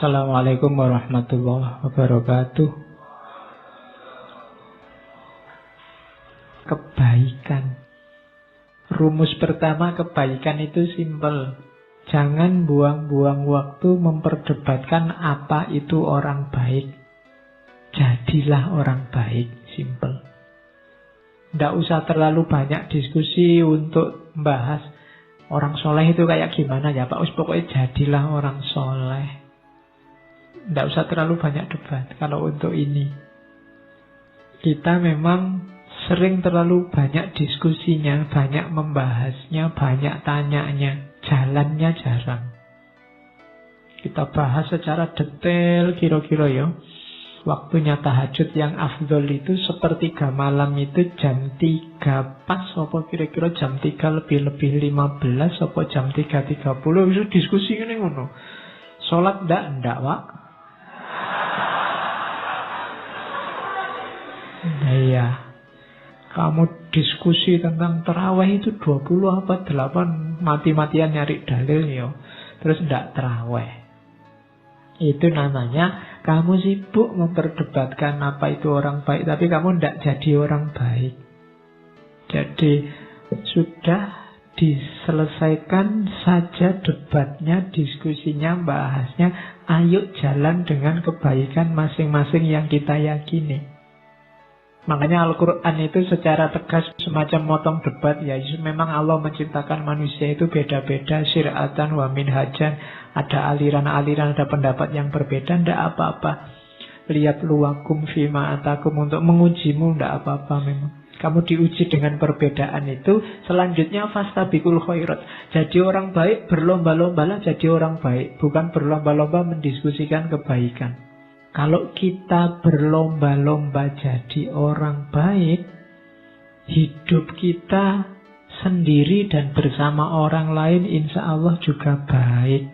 Assalamualaikum warahmatullahi wabarakatuh. Kebaikan. Rumus pertama kebaikan itu simpel. Jangan buang-buang waktu memperdebatkan apa itu orang baik. Jadilah orang baik. Simpel. Tidak usah terlalu banyak diskusi untuk membahas orang soleh itu kayak gimana ya Pak. Pokoknya jadilah orang soleh. Tidak usah terlalu banyak debat kalau untuk ini. Kita memang sering terlalu banyak diskusinya, banyak membahasnya, banyak tanyanya. Jalannya jarang. Kita bahas secara detail kira-kira ya. Waktunya tahajud yang afdol itu sepertiga malam itu jam 3 pas. Apa kira-kira jam 3 lebih 15 apa jam 3.30. Itu diskusi ini ngono. Sholat ndak Pak. Iya. Kamu diskusi tentang tarawih itu 20 apa 8 mati-matian nyari dalil ya. Terus ndak tarawih. Itu namanya kamu sibuk memperdebatkan apa itu orang baik, tapi kamu ndak jadi orang baik. Jadi sudah diselesaikan saja debatnya, diskusinya, bahasnya. Ayo jalan dengan kebaikan masing-masing yang kita yakini. Makanya Al-Quran itu secara tegas semacam motong debat. Ya memang Allah menciptakan manusia itu beda-beda. Syir'atan wa minhajan. Ada aliran-aliran, ada pendapat yang berbeda. Tidak apa-apa. Lihat luwakum fima atakum. Untuk mengujimu tidak apa-apa memang. Kamu diuji dengan perbedaan itu. Selanjutnya fastabikul khairat. Jadi orang baik, berlomba-lombalah jadi orang baik. Bukan berlomba-lomba mendiskusikan kebaikan. Kalau kita berlomba-lomba jadi orang baik, hidup kita sendiri dan bersama orang lain insya Allah juga baik.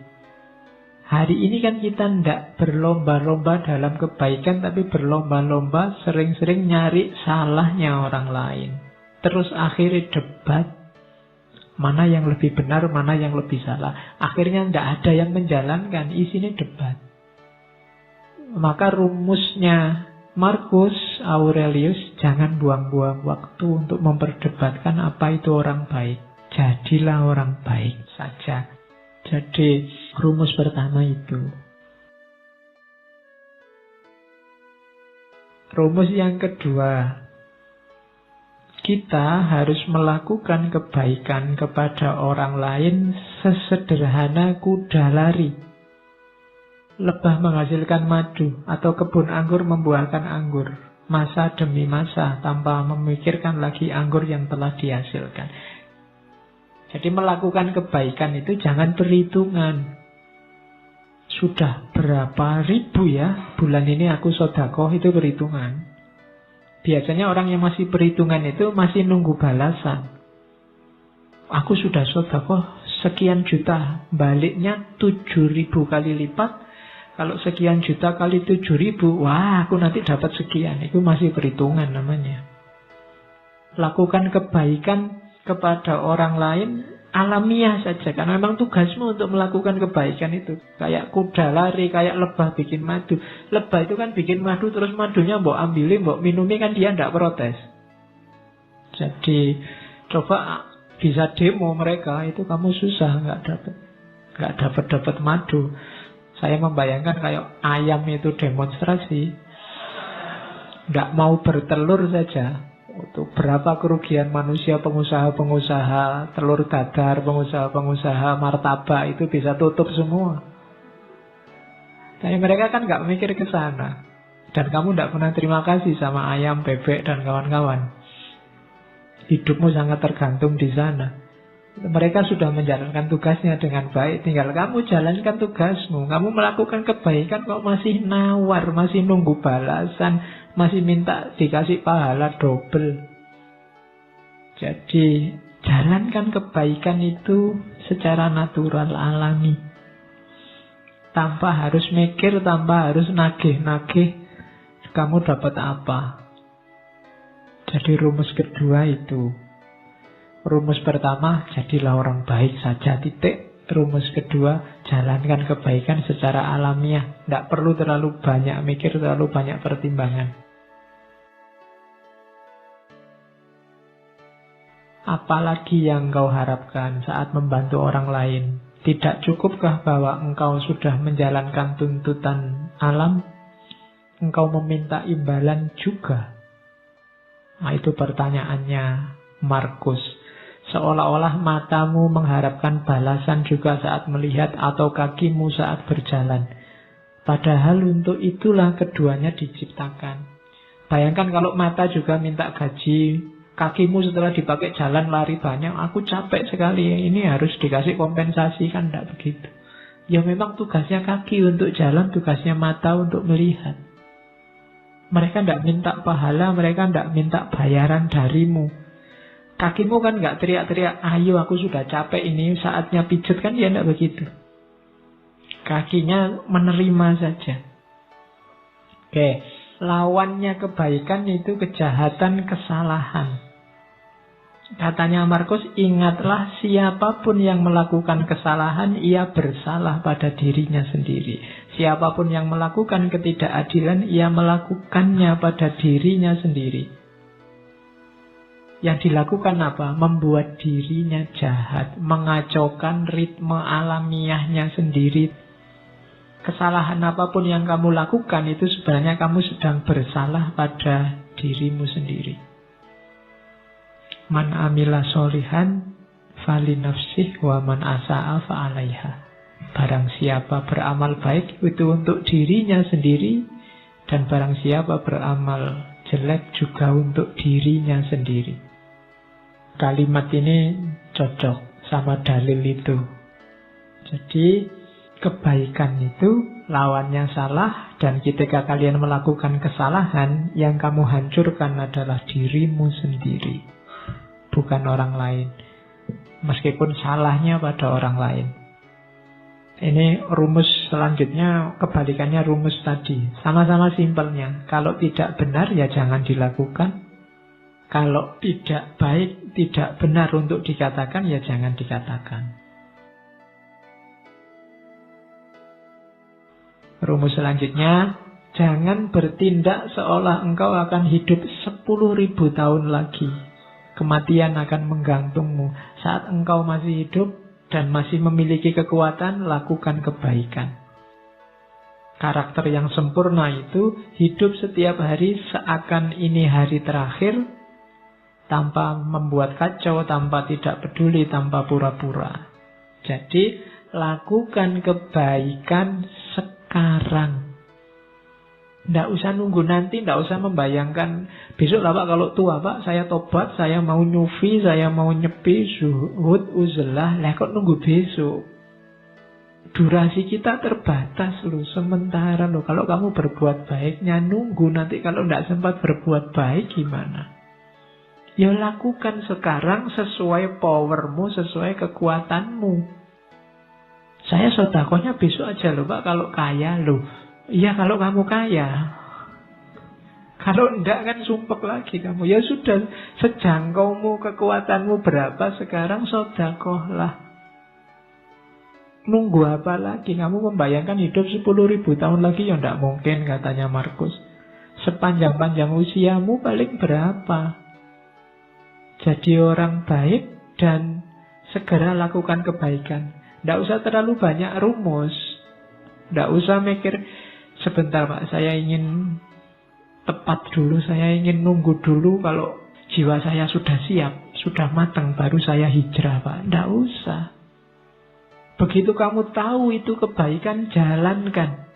Hari ini kan kita tidak berlomba-lomba dalam kebaikan, tapi berlomba-lomba sering-sering nyari salahnya orang lain. Terus akhirnya debat, mana yang lebih benar, mana yang lebih salah. Akhirnya tidak ada yang menjalankan, isinya debat. Maka rumusnya Marcus Aurelius, jangan buang-buang waktu untuk memperdebatkan apa itu orang baik. Jadilah orang baik saja. Jadi rumus pertama itu. Rumus yang kedua, kita harus melakukan kebaikan kepada orang lain sesederhana kuda lari. Lebah menghasilkan madu atau kebun anggur membuahkan anggur. Masa demi masa tanpa memikirkan lagi anggur yang telah dihasilkan. Jadi melakukan kebaikan itu jangan perhitungan. Sudah berapa ribu ya bulan ini aku sedekah, itu perhitungan. Biasanya orang yang masih perhitungan itu masih nunggu balasan. Aku sudah sedekah sekian juta, baliknya 7.000 kali lipat. Kalau sekian juta kali 7.000, wah aku nanti dapat sekian. Itu masih perhitungan namanya. Lakukan kebaikan kepada orang lain alamiah saja. Karena memang tugasmu untuk melakukan kebaikan itu. Kayak kuda lari, kayak lebah bikin madu. Lebah itu kan bikin madu, terus madunya mbok ambilin, mbok minumi, kan dia tidak protes. Jadi coba bisa demo mereka, itu kamu susah nggak dapat madu. Saya membayangkan kayak ayam itu demonstrasi, tidak mau bertelur saja. Untuk berapa kerugian manusia, pengusaha-pengusaha telur dadar, pengusaha-pengusaha martabak itu bisa tutup semua. Tapi mereka kan nggak mikir ke sana. Dan kamu tidak pernah terima kasih sama ayam, bebek, dan kawan-kawan. Hidupmu sangat tergantung di sana. Mereka sudah menjalankan tugasnya dengan baik. Tinggal kamu jalankan tugasmu. Kamu melakukan kebaikan kok masih nawar, masih nunggu balasan, masih minta dikasih pahala double. Jadi jalankan kebaikan itu secara natural, alami. Tanpa harus mikir, tanpa harus nagih-nagih kamu dapat apa. Jadi rumus kedua itu. Rumus pertama, jadilah orang baik saja, titik. Rumus kedua, Jalankan kebaikan secara alamiah. Tidak perlu terlalu banyak mikir, terlalu banyak pertimbangan. Apalagi yang kau harapkan saat membantu orang lain? Tidak cukupkah bahwa engkau sudah menjalankan tuntutan alam? Engkau meminta imbalan juga? Nah, itu pertanyaannya Markus. Seolah-olah matamu mengharapkan balasan juga saat melihat atau kakimu saat berjalan. Padahal untuk itulah keduanya diciptakan. Bayangkan kalau mata juga minta gaji, kakimu setelah dipakai jalan lari banyak, aku capek sekali, ini harus dikasih kompensasi, kan tidak begitu. Ya memang tugasnya kaki untuk jalan, tugasnya mata untuk melihat. Mereka tidak minta pahala, mereka tidak minta bayaran darimu. Kakimu kan nggak teriak-teriak, ayo aku sudah capek ini, saatnya pijet, kan ya tidak begitu. Kakinya menerima saja. Oke, lawannya kebaikan itu kejahatan, kesalahan. Katanya Markus, ingatlah siapapun yang melakukan kesalahan, ia bersalah pada dirinya sendiri. Siapapun yang melakukan ketidakadilan, ia melakukannya pada dirinya sendiri. Yang dilakukan apa? Membuat dirinya jahat, mengacaukan ritme alamiahnya sendiri. Kesalahan apapun yang kamu lakukan itu sebenarnya kamu sedang bersalah pada dirimu sendiri. Man amila solihan fali nafsih wa man asa'a fa'alaiha. Barang siapa beramal baik itu untuk dirinya sendiri, dan barang siapa beramal jelek juga untuk dirinya sendiri. Kalimat ini cocok sama dalil itu. Jadi kebaikan itu lawannya salah, dan ketika kalian melakukan kesalahan, yang kamu hancurkan adalah dirimu sendiri, bukan orang lain. Meskipun salahnya pada orang lain. Ini rumus selanjutnya, kebalikannya rumus tadi. Sama-sama simpelnya. Kalau tidak benar ya jangan dilakukan. Kalau tidak baik, tidak benar untuk dikatakan, ya jangan dikatakan. Rumus selanjutnya, jangan bertindak seolah engkau akan hidup 10.000 tahun lagi. Kematian akan menggantungmu. Saat engkau masih hidup dan masih memiliki kekuatan, lakukan kebaikan. Karakter yang sempurna itu hidup setiap hari seakan ini hari terakhir, tanpa membuat kacau, tanpa tidak peduli, tanpa pura-pura. Jadi, lakukan kebaikan sekarang. Tidak usah nunggu nanti, tidak usah membayangkan besok lah Pak, kalau tua Pak, saya tobat, saya mau nyufi, saya mau nyepi, zuhud, uzlah. Lah kok nunggu besok? Durasi kita terbatas loh, sementara loh. Kalau kamu berbuat baiknya nunggu, nanti kalau tidak sempat berbuat baik gimana? Ya lakukan sekarang sesuai powermu, sesuai kekuatanmu. Saya sedekahnya besok aja loh Pak, kalau kaya loh. Iya kalau kamu kaya. Kalau enggak kan sumpek lagi kamu. Ya sudah, sejangkaumu, kekuatanmu berapa sekarang, sedekahlah. Nunggu apa lagi? Kamu membayangkan hidup 10.000 tahun lagi, ya enggak mungkin katanya Markus. Sepanjang-panjang usiamu paling berapa? Jadi orang baik dan segera lakukan kebaikan. Tidak usah terlalu banyak rumus. Tidak usah mikir, sebentar Pak, saya ingin tepat dulu, saya ingin nunggu dulu. Kalau jiwa saya sudah siap, sudah matang, baru saya hijrah Pak. Tidak usah. Begitu kamu tahu itu kebaikan, jalankan.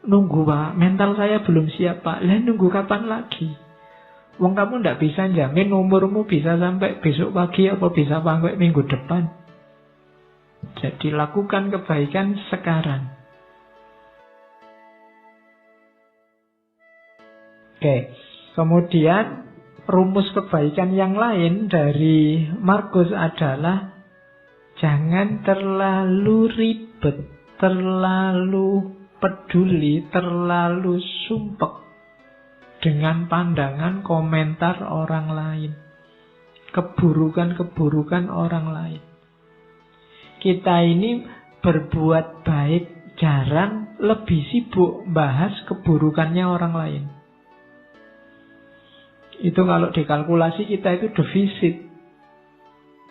Nunggu Pak, mental saya belum siap Pak. Lah nunggu kapan lagi? Wong kamu tidak bisa jamin umurmu bisa sampai besok pagi atau bisa sampai minggu depan. Jadi lakukan kebaikan sekarang. Oke, kemudian rumus kebaikan yang lain dari Markus adalah jangan terlalu ribet, terlalu peduli, terlalu sumpek dengan pandangan komentar orang lain, keburukan-keburukan orang lain. Kita ini berbuat baik jarang, lebih sibuk bahas keburukannya orang lain. Itu kalau dikalkulasi kita itu defisit.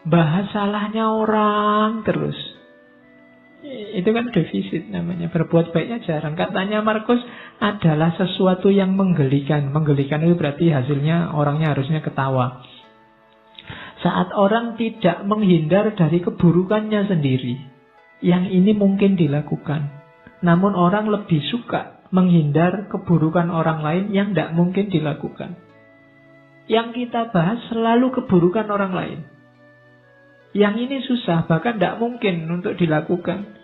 Bahas salahnya orang terus. Itu kan defisit namanya. Berbuat baiknya jarang. Katanya Markus adalah sesuatu yang menggelikan. Menggelikan itu berarti hasilnya orangnya harusnya ketawa. Saat orang tidak menghindar dari keburukannya sendiri. Yang ini mungkin dilakukan. Namun orang lebih suka menghindar keburukan orang lain yang tidak mungkin dilakukan. Yang kita bahas selalu keburukan orang lain. Yang ini susah, bahkan tidak mungkin untuk dilakukan.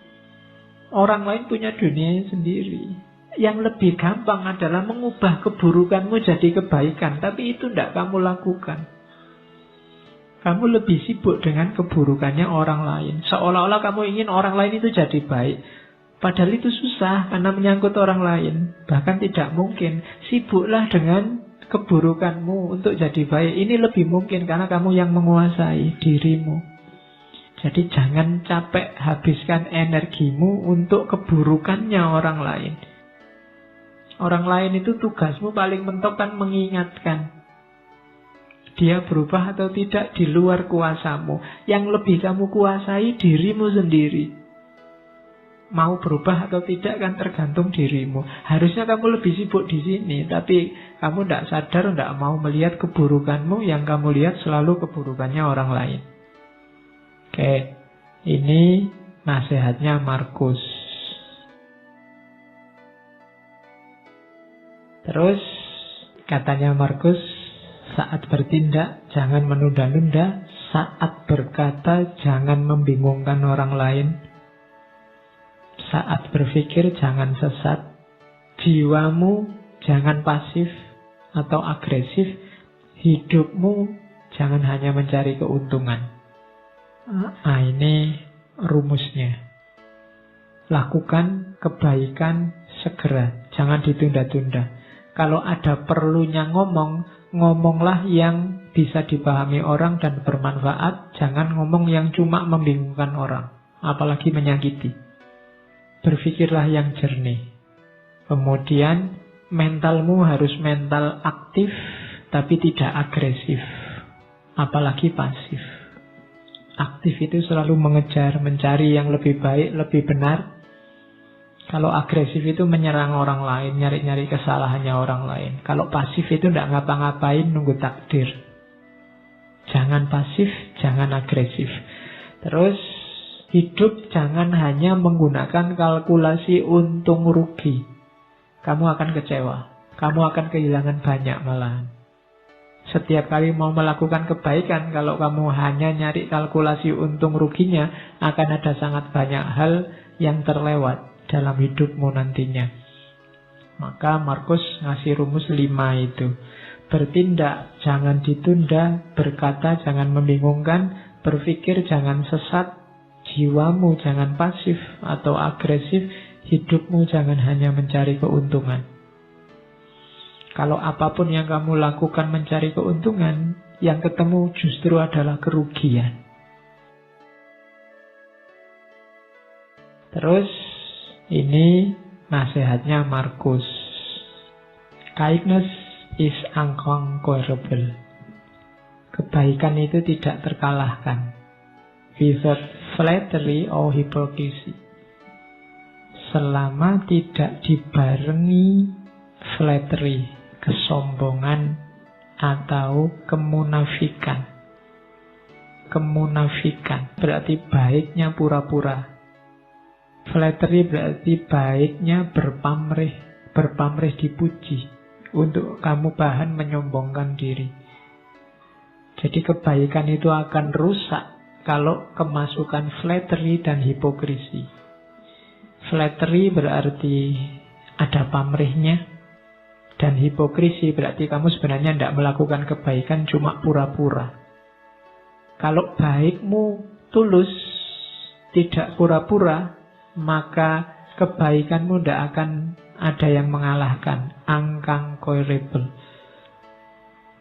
Orang lain punya dunia sendiri. Yang lebih gampang adalah mengubah keburukanmu jadi kebaikan. Tapi itu tidak kamu lakukan. Kamu lebih sibuk dengan keburukannya orang lain. Seolah-olah kamu ingin orang lain itu jadi baik. Padahal itu susah karena menyangkut orang lain. Bahkan tidak mungkin. Sibuklah dengan keburukanmu untuk jadi baik. Ini lebih mungkin karena kamu yang menguasai dirimu. Jadi jangan capek habiskan energimu untuk keburukannya orang lain. Orang lain itu tugasmu paling mentok kan mengingatkan. Dia berubah atau tidak di luar kuasamu. Yang lebih kamu kuasai dirimu sendiri. Mau berubah atau tidak kan tergantung dirimu. Harusnya kamu lebih sibuk di sini, tapi kamu tidak sadar, tidak mau melihat keburukanmu. Yang kamu lihat selalu keburukannya orang lain. Oke, ini nasihatnya Markus. Terus katanya Markus, saat bertindak jangan menunda-nunda, saat berkata jangan membingungkan orang lain. Saat berpikir jangan sesat. Jiwamu jangan pasif atau agresif. Hidupmu jangan hanya mencari keuntungan. Nah, ini rumusnya. Lakukan kebaikan segera. Jangan ditunda-tunda. Kalau ada perlunya ngomonglah yang bisa dipahami orang dan bermanfaat. Jangan ngomong yang cuma membingungkan orang, apalagi menyakiti. Berpikirlah yang jernih. Kemudian mentalmu harus mental aktif, tapi tidak agresif, apalagi pasif. Aktif itu selalu mengejar, mencari yang lebih baik, lebih benar. Kalau agresif itu menyerang orang lain, nyari-nyari kesalahannya orang lain. Kalau pasif itu tidak ngapa-ngapain, nunggu takdir. Jangan pasif, jangan agresif. Terus hidup jangan hanya menggunakan kalkulasi untung rugi. Kamu akan kecewa. Kamu akan kehilangan banyak malahan. Setiap kali mau melakukan kebaikan, kalau kamu hanya nyari kalkulasi untung ruginya, akan ada sangat banyak hal yang terlewat dalam hidupmu nantinya. Maka Markus ngasih rumus 5 itu. Bertindak jangan ditunda, berkata jangan membingungkan, berpikir jangan sesat, jiwamu jangan pasif atau agresif, hidupmu jangan hanya mencari keuntungan. Kalau apapun yang kamu lakukan mencari keuntungan, yang ketemu justru adalah kerugian. Terus ini nasihatnya Markus. Kindness is unconquerable. Kebaikan itu tidak terkalahkan. Without flattery or hypocrisy. Selama tidak dibarengi flattery, kesombongan atau kemunafikan. Kemunafikan berarti baiknya pura-pura. Flattery berarti baiknya berpamrih. Berpamrih dipuji. Untuk kamu bahan menyombongkan diri. Jadi kebaikan itu akan rusak kalau kemasukan flattery dan hipokrisi. Flattery berarti ada pamrihnya, dan hipokrisi berarti kamu sebenarnya tidak melakukan kebaikan, cuma pura-pura. Kalau baikmu tulus, tidak pura-pura, maka kebaikanmu tidak akan ada yang mengalahkan. Unconquerable.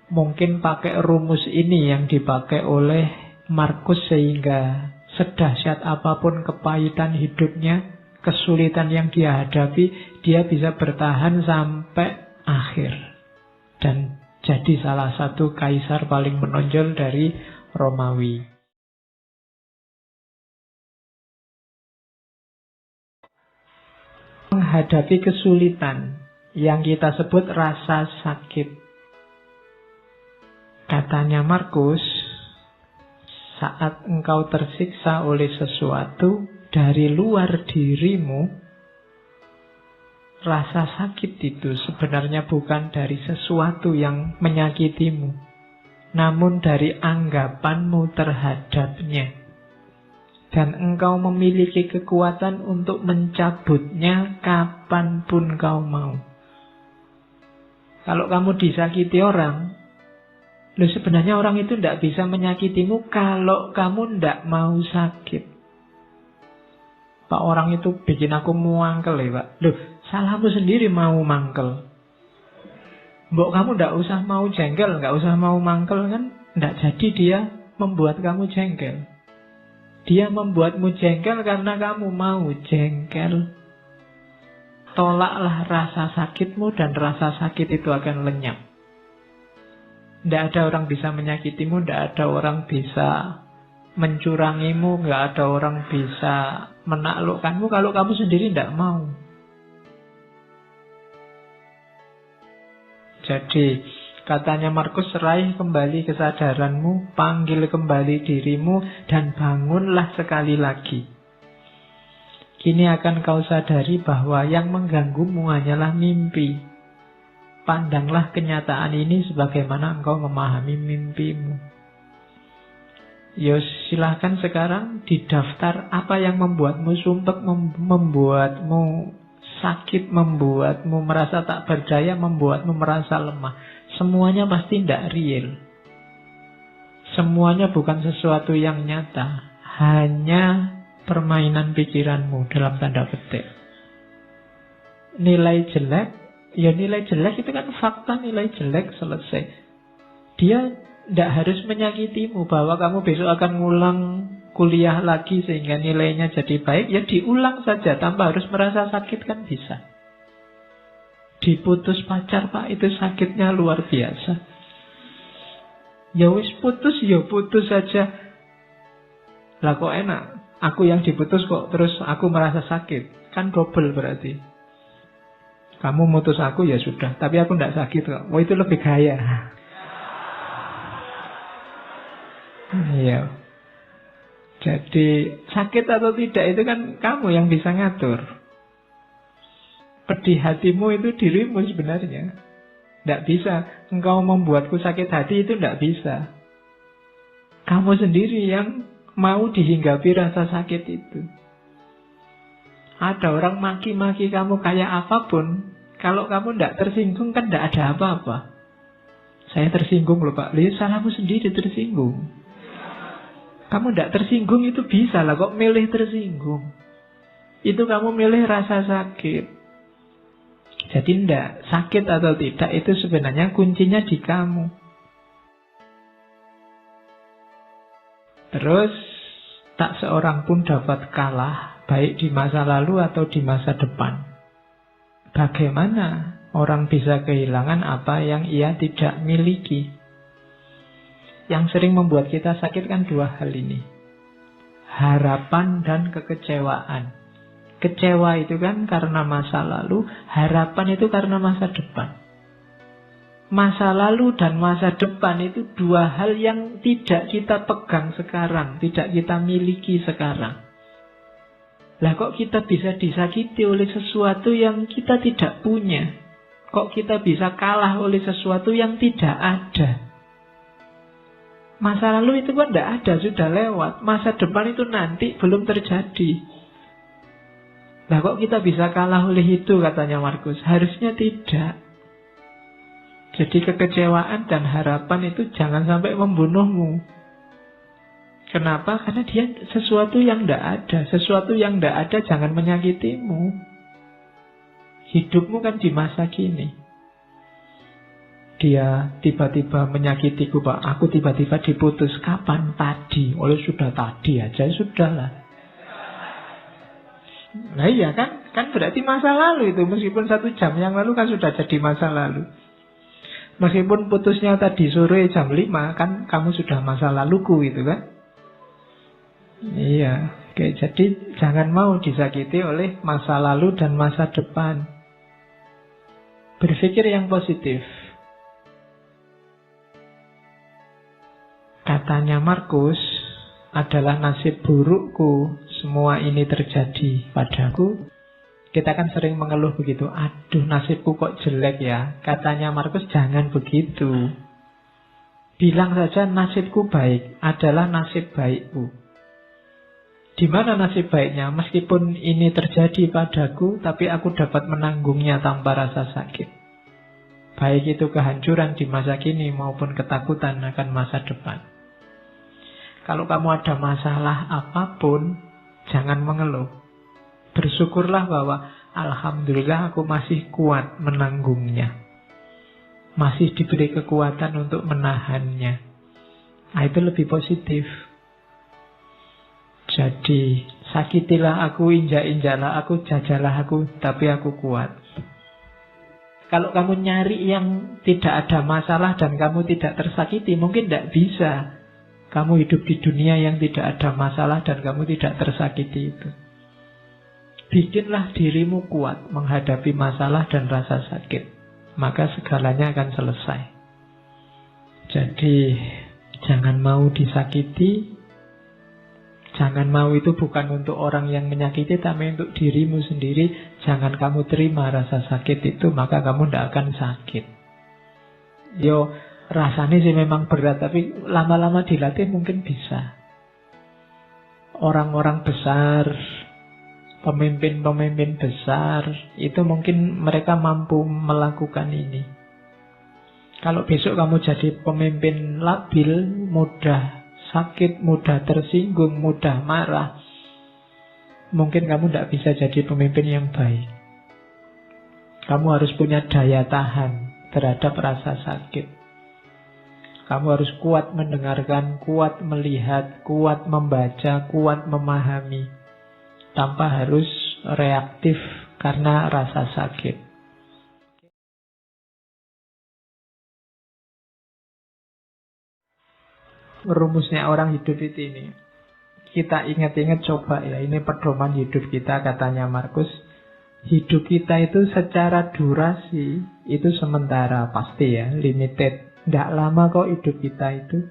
Mungkin pakai rumus ini yang dipakai oleh Markus sehingga Sedahsyat apapun kepahitan hidupnya, kesulitan yang dia hadapi, dia bisa bertahan sampai akhir. Dan jadi salah satu kaisar paling menonjol dari Romawi. Menghadapi kesulitan yang kita sebut rasa sakit. Katanya Markus, saat engkau tersiksa oleh sesuatu dari luar dirimu, rasa sakit itu sebenarnya bukan dari sesuatu yang menyakitimu, namun dari anggapanmu terhadapnya. Dan engkau memiliki kekuatan untuk mencabutnya kapanpun kau mau. Kalau kamu disakiti orang, sebenarnya orang itu tidak bisa menyakitimu kalau kamu tidak mau sakit. Pak, orang itu bikin aku muangkel ya Pak. Salahmu sendiri mau mangkel. Mbok kamu tidak usah mau jengkel, nggak usah mau mangkel kan. Tidak jadi dia membuat kamu jengkel. Dia membuatmu jengkel karena kamu mau jengkel. Tolaklah rasa sakitmu dan rasa sakit itu akan lenyap. Tidak ada orang bisa menyakitimu, tidak ada orang bisa mencurangimu, tidak ada orang bisa menaklukkanmu kalau kamu sendiri tidak mau. Jadi, katanya Markus, raih kembali kesadaranmu, panggil kembali dirimu, dan bangunlah sekali lagi. Kini akan kau sadari bahwa yang mengganggumu hanyalah mimpi. Pandanglah kenyataan ini sebagaimana engkau memahami mimpimu. Silahkan sekarang didaftar apa yang membuatmu sumpek, membuatmu sakit, membuatmu merasa tak berdaya, membuatmu merasa lemah. Semuanya pasti tidak real. Semuanya bukan sesuatu yang nyata. Hanya permainan pikiranmu dalam tanda petik. Nilai jelek, nilai jelek itu kan fakta, nilai jelek selesai. Dia tidak harus menyakitimu bahwa kamu besok akan ngulang kuliah lagi sehingga nilainya jadi baik. Ya diulang saja tanpa harus merasa sakit kan bisa. Diputus pacar Pak, itu sakitnya luar biasa. Ya wis putus, ya putus saja. Lah kok enak, aku yang diputus kok terus aku merasa sakit. Kan double berarti. Kamu mutus aku ya sudah, tapi aku tidak sakit kok. Oh itu lebih gaya. Iya. Jadi sakit atau tidak itu kan kamu yang bisa ngatur. Pedih hatimu itu dirimu sebenarnya. Tidak bisa engkau membuatku sakit hati, itu tidak bisa. Kamu sendiri yang mau dihinggapi rasa sakit itu. Ada orang maki-maki kamu kayak apapun, kalau kamu tidak tersinggung kan tidak ada apa-apa. Saya tersinggung loh Pak, salahmu sendiri tersinggung. Kamu tidak tersinggung itu bisa lah, kok milih tersinggung. Itu kamu milih rasa sakit. Jadi tidak, sakit atau tidak itu sebenarnya kuncinya di kamu. Terus tak seorang pun dapat kalah, baik di masa lalu atau di masa depan. Bagaimana orang bisa kehilangan apa yang ia tidak miliki? Yang sering membuat kita sakit kan dua hal ini. Harapan dan kekecewaan. Kecewa itu kan karena masa lalu, harapan itu karena masa depan. Masa lalu dan masa depan itu dua hal yang tidak kita pegang sekarang, tidak kita miliki sekarang. Lah kok kita bisa disakiti oleh sesuatu yang kita tidak punya? Kok kita bisa kalah oleh sesuatu yang tidak ada? Masa lalu itu kan tidak ada, sudah lewat. Masa depan itu nanti belum terjadi. Nah kok kita bisa kalah oleh itu, katanya Markus? Harusnya tidak. Jadi kekecewaan dan harapan itu jangan sampai membunuhmu. Kenapa? Karena dia sesuatu yang tidak ada. Sesuatu yang tidak ada jangan menyakitimu. Hidupmu kan di masa kini. Dia tiba-tiba menyakitiku, Pak. Aku tiba-tiba diputus. Kapan? Tadi. Oleh sudah tadi aja, sudahlah. Nah iya kan? Kan berarti masa lalu itu. Meskipun 1 jam yang lalu kan sudah jadi masa lalu. Meskipun putusnya tadi sore jam 5, kan kamu sudah masa laluku itu kan? Iya. Oke, jadi jangan mau disakiti oleh masa lalu dan masa depan. Berpikir yang positif. Katanya Markus, adalah nasib burukku semua ini terjadi padaku. Kita kan sering mengeluh begitu. Aduh, nasibku kok jelek ya. Katanya Markus, jangan begitu. Bilang saja nasibku baik, adalah nasib baikku. Di mana nasib baiknya? Meskipun ini terjadi padaku, tapi aku dapat menanggungnya tanpa rasa sakit. Baik itu kehancuran di masa kini maupun ketakutan akan masa depan. Kalau kamu ada masalah apapun, jangan mengeluh. Bersyukurlah bahwa alhamdulillah aku masih kuat menanggungnya. Masih diberi kekuatan untuk menahannya. Nah, itu lebih positif. Jadi, sakitilah aku, injak-injaklah aku, jajalah aku, tapi aku kuat. Kalau kamu nyari yang tidak ada masalah dan kamu tidak tersakiti, mungkin tidak bisa. Kamu hidup di dunia yang tidak ada masalah dan kamu tidak tersakiti itu. Bikinlah dirimu kuat menghadapi masalah dan rasa sakit. Maka segalanya akan selesai. Jadi, jangan mau disakiti. Jangan mau itu bukan untuk orang yang menyakiti, tapi untuk dirimu sendiri. Jangan kamu terima rasa sakit itu, maka kamu tidak akan sakit. Yo, rasanya sih memang berat, tapi lama-lama dilatih mungkin bisa. Orang-orang besar, pemimpin-pemimpin besar, itu mungkin mereka mampu melakukan ini. Kalau besok kamu jadi pemimpin labil, mudah sakit, mudah tersinggung, mudah marah, mungkin kamu tidak bisa jadi pemimpin yang baik. Kamu harus punya daya tahan terhadap rasa sakit. Kamu harus kuat mendengarkan, kuat melihat, kuat membaca, kuat memahami, tanpa harus reaktif karena rasa sakit. Rumusnya orang hidup itu ini. Kita ingat-ingat coba ya, ini pedoman hidup kita katanya Markus. Hidup kita itu secara durasi itu sementara, pasti ya, limited. Tidak lama kok hidup kita itu.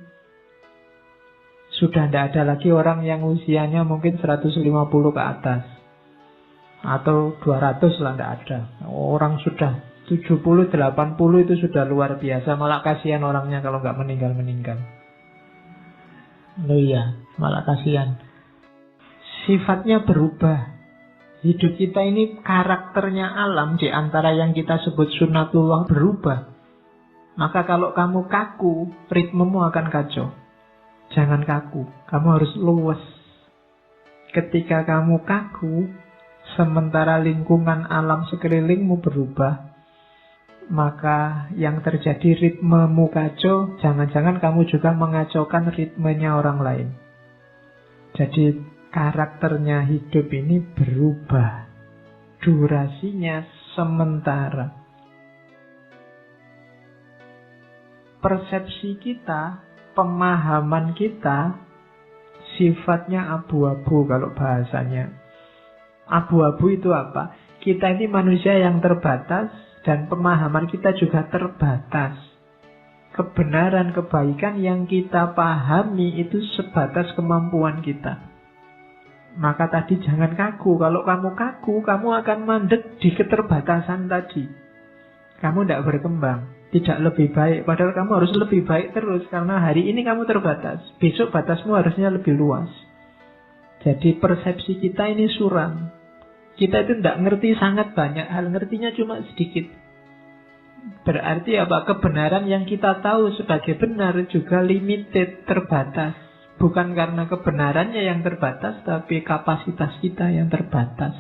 Sudah tidak ada lagi orang yang usianya mungkin 150 ke atas. Atau 200 lah, tidak ada. Orang sudah 70, 80 itu sudah luar biasa. Malah kasihan orangnya kalau nggak meninggal-meninggal. Oh iya, malah kasihan. Sifatnya berubah. Hidup kita ini karakternya alam di antara yang kita sebut sunnatullah berubah. Maka kalau kamu kaku, ritmemu akan kacau. Jangan kaku, kamu harus luwes. Ketika kamu kaku, sementara lingkungan alam sekelilingmu berubah, maka yang terjadi ritmemu kacau, jangan-jangan kamu juga mengacaukan ritmenya orang lain. Jadi karakternya hidup ini berubah. Durasinya sementara. Persepsi kita, pemahaman kita, sifatnya abu-abu kalau bahasanya. Abu-abu itu apa? Kita ini manusia yang terbatas, dan pemahaman kita juga terbatas. Kebenaran, kebaikan yang kita pahami itu sebatas kemampuan kita. Maka tadi jangan kaku. Kalau kamu kaku, kamu akan mandek di keterbatasan tadi. Kamu tidak berkembang, tidak lebih baik. Padahal kamu harus lebih baik terus. Karena hari ini kamu terbatas, besok batasmu harusnya lebih luas. Jadi persepsi kita ini suram. Kita itu tidak ngerti sangat banyak hal, ngertinya cuma sedikit. Berarti apa? Kebenaran yang kita tahu sebagai benar juga limited, terbatas. Bukan karena kebenarannya yang terbatas, tapi kapasitas kita yang terbatas.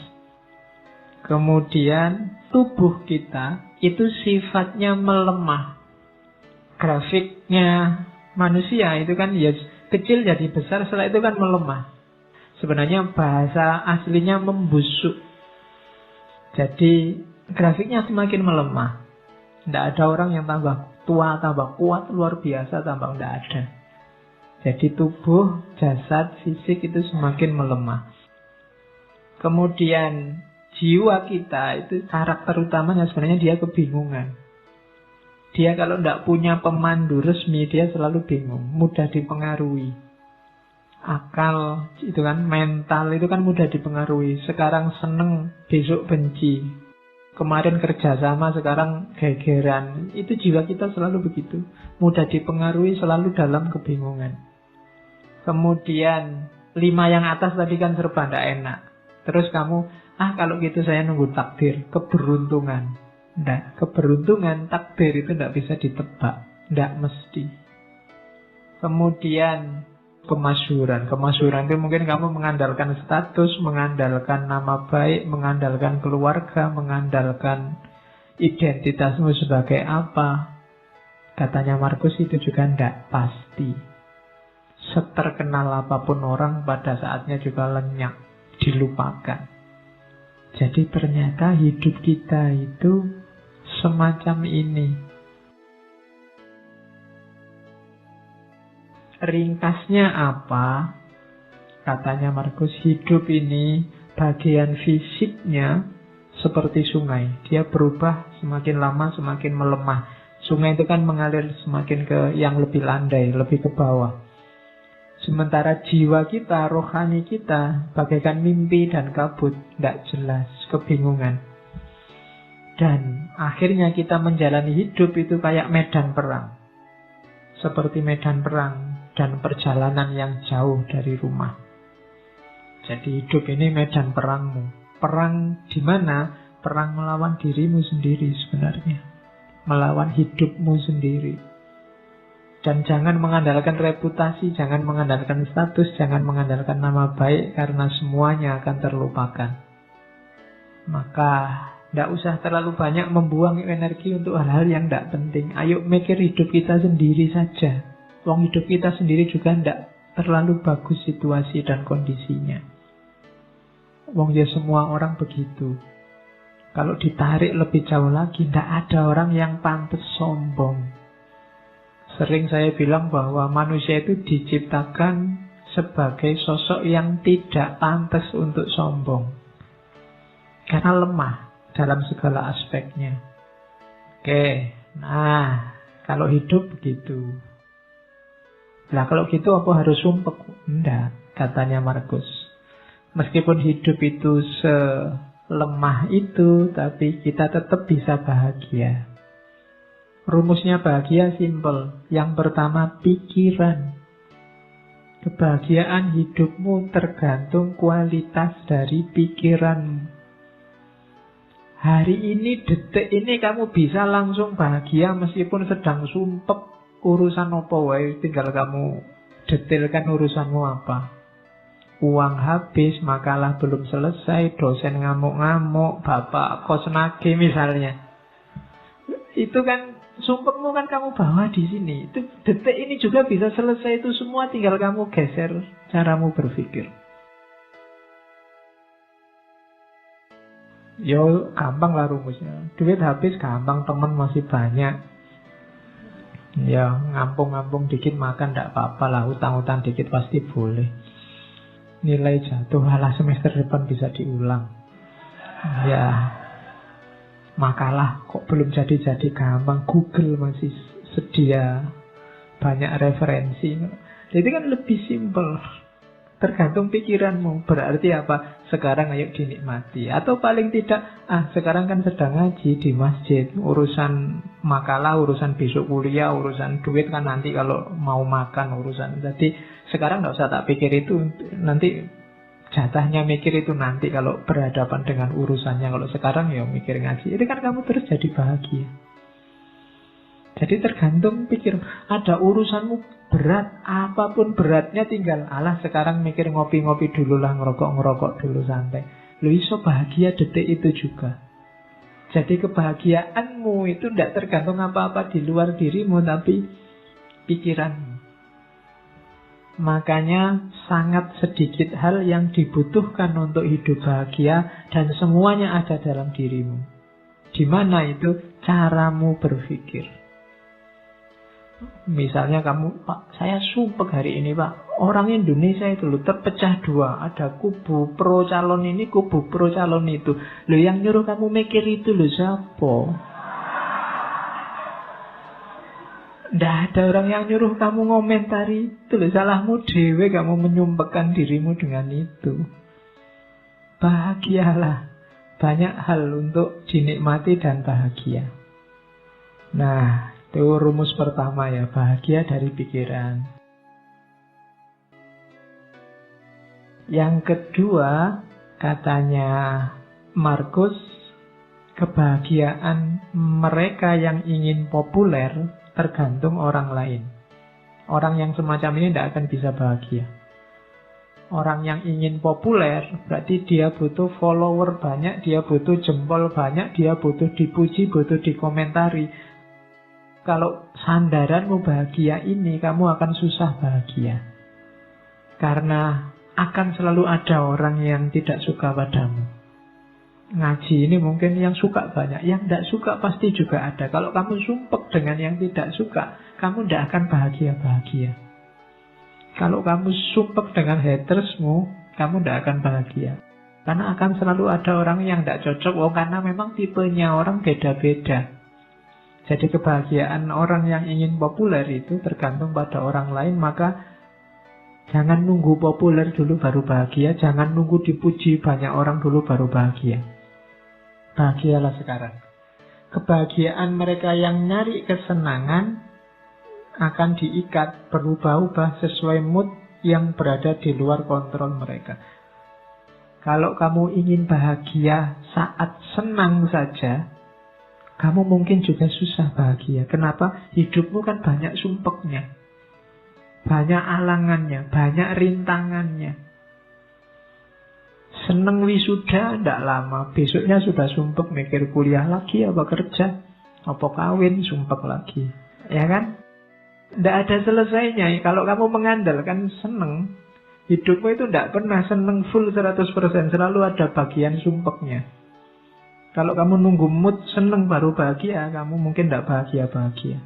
Kemudian tubuh kita itu sifatnya melemah. grafiknya manusia itu kan ya kecil jadi besar, setelah itu kan melemah. Sebenarnya bahasa aslinya membusuk. Jadi grafiknya semakin melemah. Tidak ada orang yang tambah tua, tambah kuat, luar biasa, tambah tidak ada. Jadi tubuh, jasad, fisik itu semakin melemah. Kemudian jiwa kita itu karakter utamanya sebenarnya dia kebingungan. Dia kalau tidak punya pemandu resmi, dia selalu bingung, mudah dipengaruhi. Akal itu kan, mental itu kan mudah dipengaruhi. Sekarang seneng, besok benci. Kemarin kerjasama, sekarang gegeran. Itu jiwa kita selalu begitu, mudah dipengaruhi, selalu dalam kebingungan. Kemudian 5 yang atas tadi kan serba tidak enak. Terus kamu, kalau gitu saya nunggu takdir, keberuntungan. Tidak, keberuntungan, takdir itu tidak bisa ditebak, tidak mesti. Kemudian kemasyhuran. Kemasyhuran itu mungkin kamu mengandalkan status, mengandalkan nama baik, mengandalkan keluarga, mengandalkan identitasmu sebagai apa. Katanya Markus itu juga tidak pasti. Seterkenal apapun orang pada saatnya juga lenyap, dilupakan. Jadi ternyata hidup kita itu semacam ini. Ringkasnya apa? Katanya Markus, hidup ini bagian fisiknya seperti sungai. Dia berubah semakin lama semakin melemah. Sungai itu kan mengalir semakin ke yang lebih landai, lebih ke bawah. Sementara jiwa kita, rohani kita bagaikan mimpi dan kabut, tidak jelas, kebingungan. Dan akhirnya kita menjalani hidup itu kayak medan perang. Seperti medan perang dan perjalanan yang jauh dari rumah. Jadi hidup ini medan perangmu. Perang di mana? Perang melawan dirimu sendiri sebenarnya. Melawan hidupmu sendiri. Dan jangan mengandalkan reputasi, jangan mengandalkan status, jangan mengandalkan nama baik, karena semuanya akan terlupakan. Maka tidak usah terlalu banyak membuang energi untuk hal-hal yang tidak penting. Ayo mikir hidup kita sendiri saja. Wong hidup kita sendiri juga tidak terlalu bagus situasi dan kondisinya. Wong ya semua orang begitu. Kalau ditarik lebih jauh lagi, tidak ada orang yang pantas sombong. Sering saya bilang bahwa manusia itu diciptakan sebagai sosok yang tidak pantas untuk sombong. Karena lemah dalam segala aspeknya. Oke, nah kalau hidup begitu. Nah kalau gitu apa harus sumpek? Enggak, katanya Markus. Meskipun hidup itu selemah itu, tapi kita tetap bisa bahagia. Rumusnya bahagia simpel. Yang pertama pikiran. Kebahagiaan hidupmu tergantung kualitas dari pikiranmu. Hari ini, detik ini kamu bisa langsung bahagia meskipun sedang sumpek urusan apa wae, tinggal kamu detailkan urusanmu apa. Uang habis, makalah belum selesai, dosen ngamuk-ngamuk, bapak kos nagih misalnya. Itu kan sumpekmu kan kamu bawa di sini. Itu detik ini juga bisa selesai itu semua, tinggal kamu geser caramu berpikir. Yo gampang lah rumusnya. Duit habis gampang, teman masih banyak. Ya ngampung-ngampung dikit makan tidak apa-apa lah, utang-utang dikit pasti boleh. Nilai jatuh, alah semester depan bisa diulang. Ya makalah kok belum jadi-jadi gampang, Google masih sedia banyak referensi. Jadi kan lebih simpel. Tergantung pikiranmu. Berarti apa? Sekarang ayo dinikmati. Atau paling tidak, sekarang kan sedang ngaji di masjid. Urusan makalah, urusan besok kuliah, urusan duit kan nanti kalau mau makan urusan. Jadi sekarang gak usah tak pikir itu. Nanti jatahnya mikir itu nanti kalau berhadapan dengan urusannya. Kalau sekarang ya mikir ngaji. Itu kan kamu terus jadi bahagia. Jadi tergantung pikir. Ada urusanmu berat, apapun beratnya tinggal alah sekarang mikir ngopi-ngopi dulu lah, ngerokok-ngerokok dulu santai. Lu iso bahagia detik itu juga. Jadi kebahagiaanmu itu tidak tergantung apa-apa di luar dirimu, tapi pikiranmu. Makanya sangat sedikit hal yang dibutuhkan untuk hidup bahagia dan semuanya ada dalam dirimu. Di mana itu? Caramu berpikir. Misalnya kamu, Pak, saya sumpek hari ini, Pak. Orang Indonesia itu loh terpecah dua. Ada kubu pro calon ini, kubu pro calon itu. Loh yang nyuruh kamu mikir itu loh siapa? Nggak ada orang yang nyuruh kamu ngomentari itu loh. Salahmu dewe kamu menyumpekkan dirimu dengan itu. Bahagialah. Banyak hal untuk dinikmati dan bahagia. Nah, itu rumus pertama ya, bahagia dari pikiran. Yang kedua, katanya Markus, kebahagiaan mereka yang ingin populer tergantung orang lain. Orang yang semacam ini tidak akan bisa bahagia. Orang yang ingin populer berarti dia butuh follower banyak, dia butuh jempol banyak, dia butuh dipuji, butuh dikomentari. Kalau sandaranmu bahagia ini, kamu akan susah bahagia. Karena akan selalu ada orang yang tidak suka padamu. Ngaji ini mungkin yang suka banyak, yang tidak suka pasti juga ada. Kalau kamu sumpek dengan yang tidak suka, kamu tidak akan bahagia-bahagia. Kalau kamu sumpek dengan hatersmu, kamu tidak akan bahagia. Karena akan selalu ada orang yang tidak cocok, karena memang tipenya orang beda-beda. Jadi kebahagiaan orang yang ingin populer itu tergantung pada orang lain, maka jangan nunggu populer dulu baru bahagia, jangan nunggu dipuji banyak orang dulu baru bahagia. Bahagialah sekarang. Kebahagiaan mereka yang nyari kesenangan akan diikat, berubah-ubah sesuai mood yang berada di luar kontrol mereka. Kalau kamu ingin bahagia saat senang saja, kamu mungkin juga susah bahagia. Kenapa? Hidupmu kan banyak sumpeknya, banyak alangannya, banyak rintangannya. Seneng wisuda tidak lama, besoknya sudah sumpek mikir kuliah lagi, apa kerja, apa kawin, sumpek lagi. Ya kan? Tidak ada selesainya. Kalau kamu mengandalkan seneng, hidupmu itu tidak pernah seneng full 100%. Selalu ada bagian sumpeknya. Kalau kamu nunggu mood seneng baru bahagia, kamu mungkin tidak bahagia-bahagia.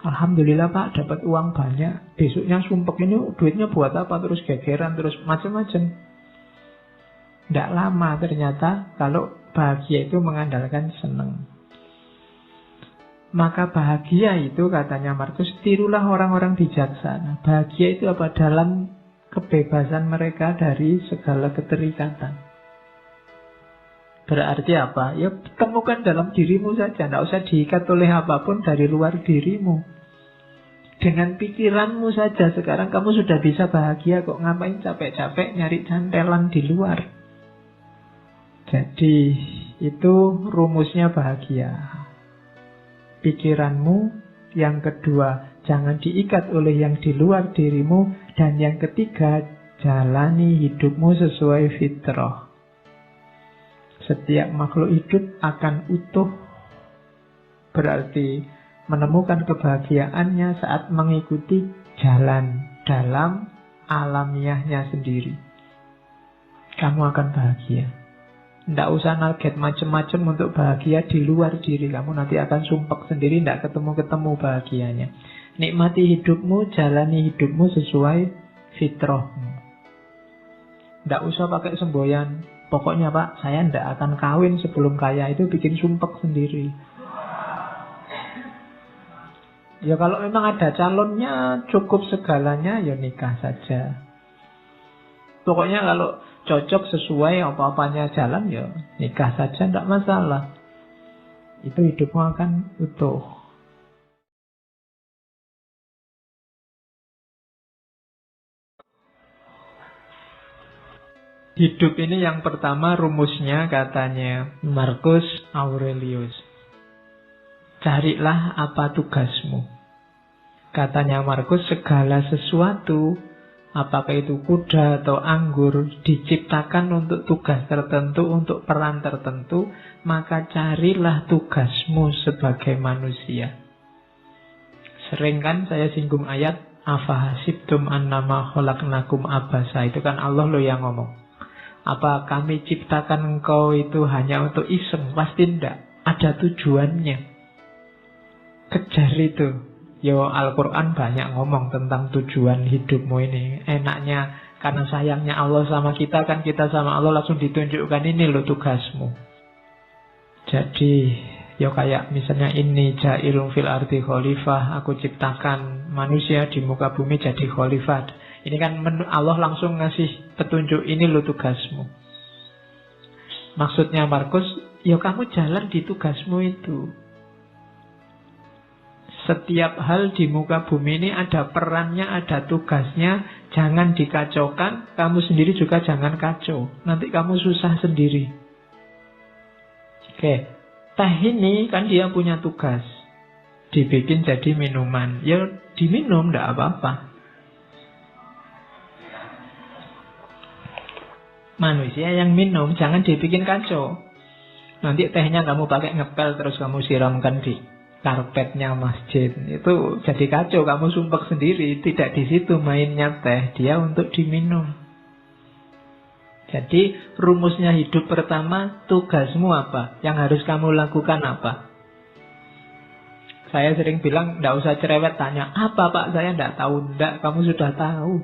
Alhamdulillah Pak, dapat uang banyak. Besoknya sumpek, ini duitnya buat apa? Terus gegeran, terus macam-macam. Tidak lama ternyata kalau bahagia itu mengandalkan seneng. Maka bahagia itu, katanya Markus, tirulah orang-orang bijaksana. Bahagia itu apa? Dalam kebebasan mereka dari segala keterikatan. Berarti apa? Ya temukan dalam dirimu saja. Tidak usah diikat oleh apapun dari luar dirimu. Dengan pikiranmu saja sekarang kamu sudah bisa bahagia kok. Ngapain capek-capek nyari cantelan di luar? Jadi itu rumusnya bahagia. Pikiranmu. Yang kedua, jangan diikat oleh yang di luar dirimu. Dan yang ketiga, jalani hidupmu sesuai fitrah. Setiap makhluk hidup akan utuh. Berarti menemukan kebahagiaannya saat mengikuti jalan dalam alamiahnya sendiri. Kamu akan bahagia. Tidak usah target macam-macam untuk bahagia di luar diri kamu. Nanti akan sumpek sendiri, tidak ketemu-ketemu bahagianya. Nikmati hidupmu, jalani hidupmu sesuai fitrahmu. Tidak usah pakai semboyan. Pokoknya Pak, saya tidak akan kawin sebelum kaya. Itu bikin sumpek sendiri. Ya kalau memang ada calonnya, cukup segalanya, ya nikah saja. Pokoknya kalau cocok sesuai apa-apanya jalan, ya nikah saja, tidak masalah. Itu hidupmu akan utuh. Hidup ini yang pertama rumusnya, katanya Marcus Aurelius. Carilah apa tugasmu. Katanya Marcus, segala sesuatu apakah itu kuda atau anggur, diciptakan untuk tugas tertentu, untuk peran tertentu, maka carilah tugasmu sebagai manusia. Sering kan saya singgung ayat afahasibtum annama khalaqnakum abasa. Itu kan Allah loh yang ngomong. Apa kami ciptakan engkau itu hanya untuk iseng? Pasti tidak. Ada tujuannya. Kejar itu. Yo, Al-Quran banyak ngomong tentang tujuan hidupmu ini. Enaknya karena sayangnya Allah sama kita, kan kita sama Allah langsung ditunjukkan, ini loh tugasmu. Jadi yo kayak misalnya ini ja'ilun fil ardi khalifah, aku ciptakan manusia di muka bumi jadi khalifah. Ini kan Allah langsung ngasih petunjuk, ini loh tugasmu. Maksudnya Markus, yo kamu jalan di tugasmu itu. Setiap hal di muka bumi ini ada perannya, ada tugasnya. Jangan dikacaukan, kamu sendiri juga jangan kacau. Nanti kamu susah sendiri. Oke, teh ini kan dia punya tugas. Dibikin jadi minuman. Ya diminum, tidak apa-apa. Manusia yang minum, jangan dibikin kacau. Nanti tehnya kamu pakai ngepel, terus kamu siramkan di karpetnya masjid, itu jadi kacau, kamu sumpek sendiri. Tidak di situ mainnya teh, dia untuk diminum. Jadi rumusnya hidup pertama, tugasmu apa? Yang harus kamu lakukan apa? Saya sering bilang, tidak usah cerewet tanya, apa Pak, saya tidak tahu. Tidak, kamu sudah tahu.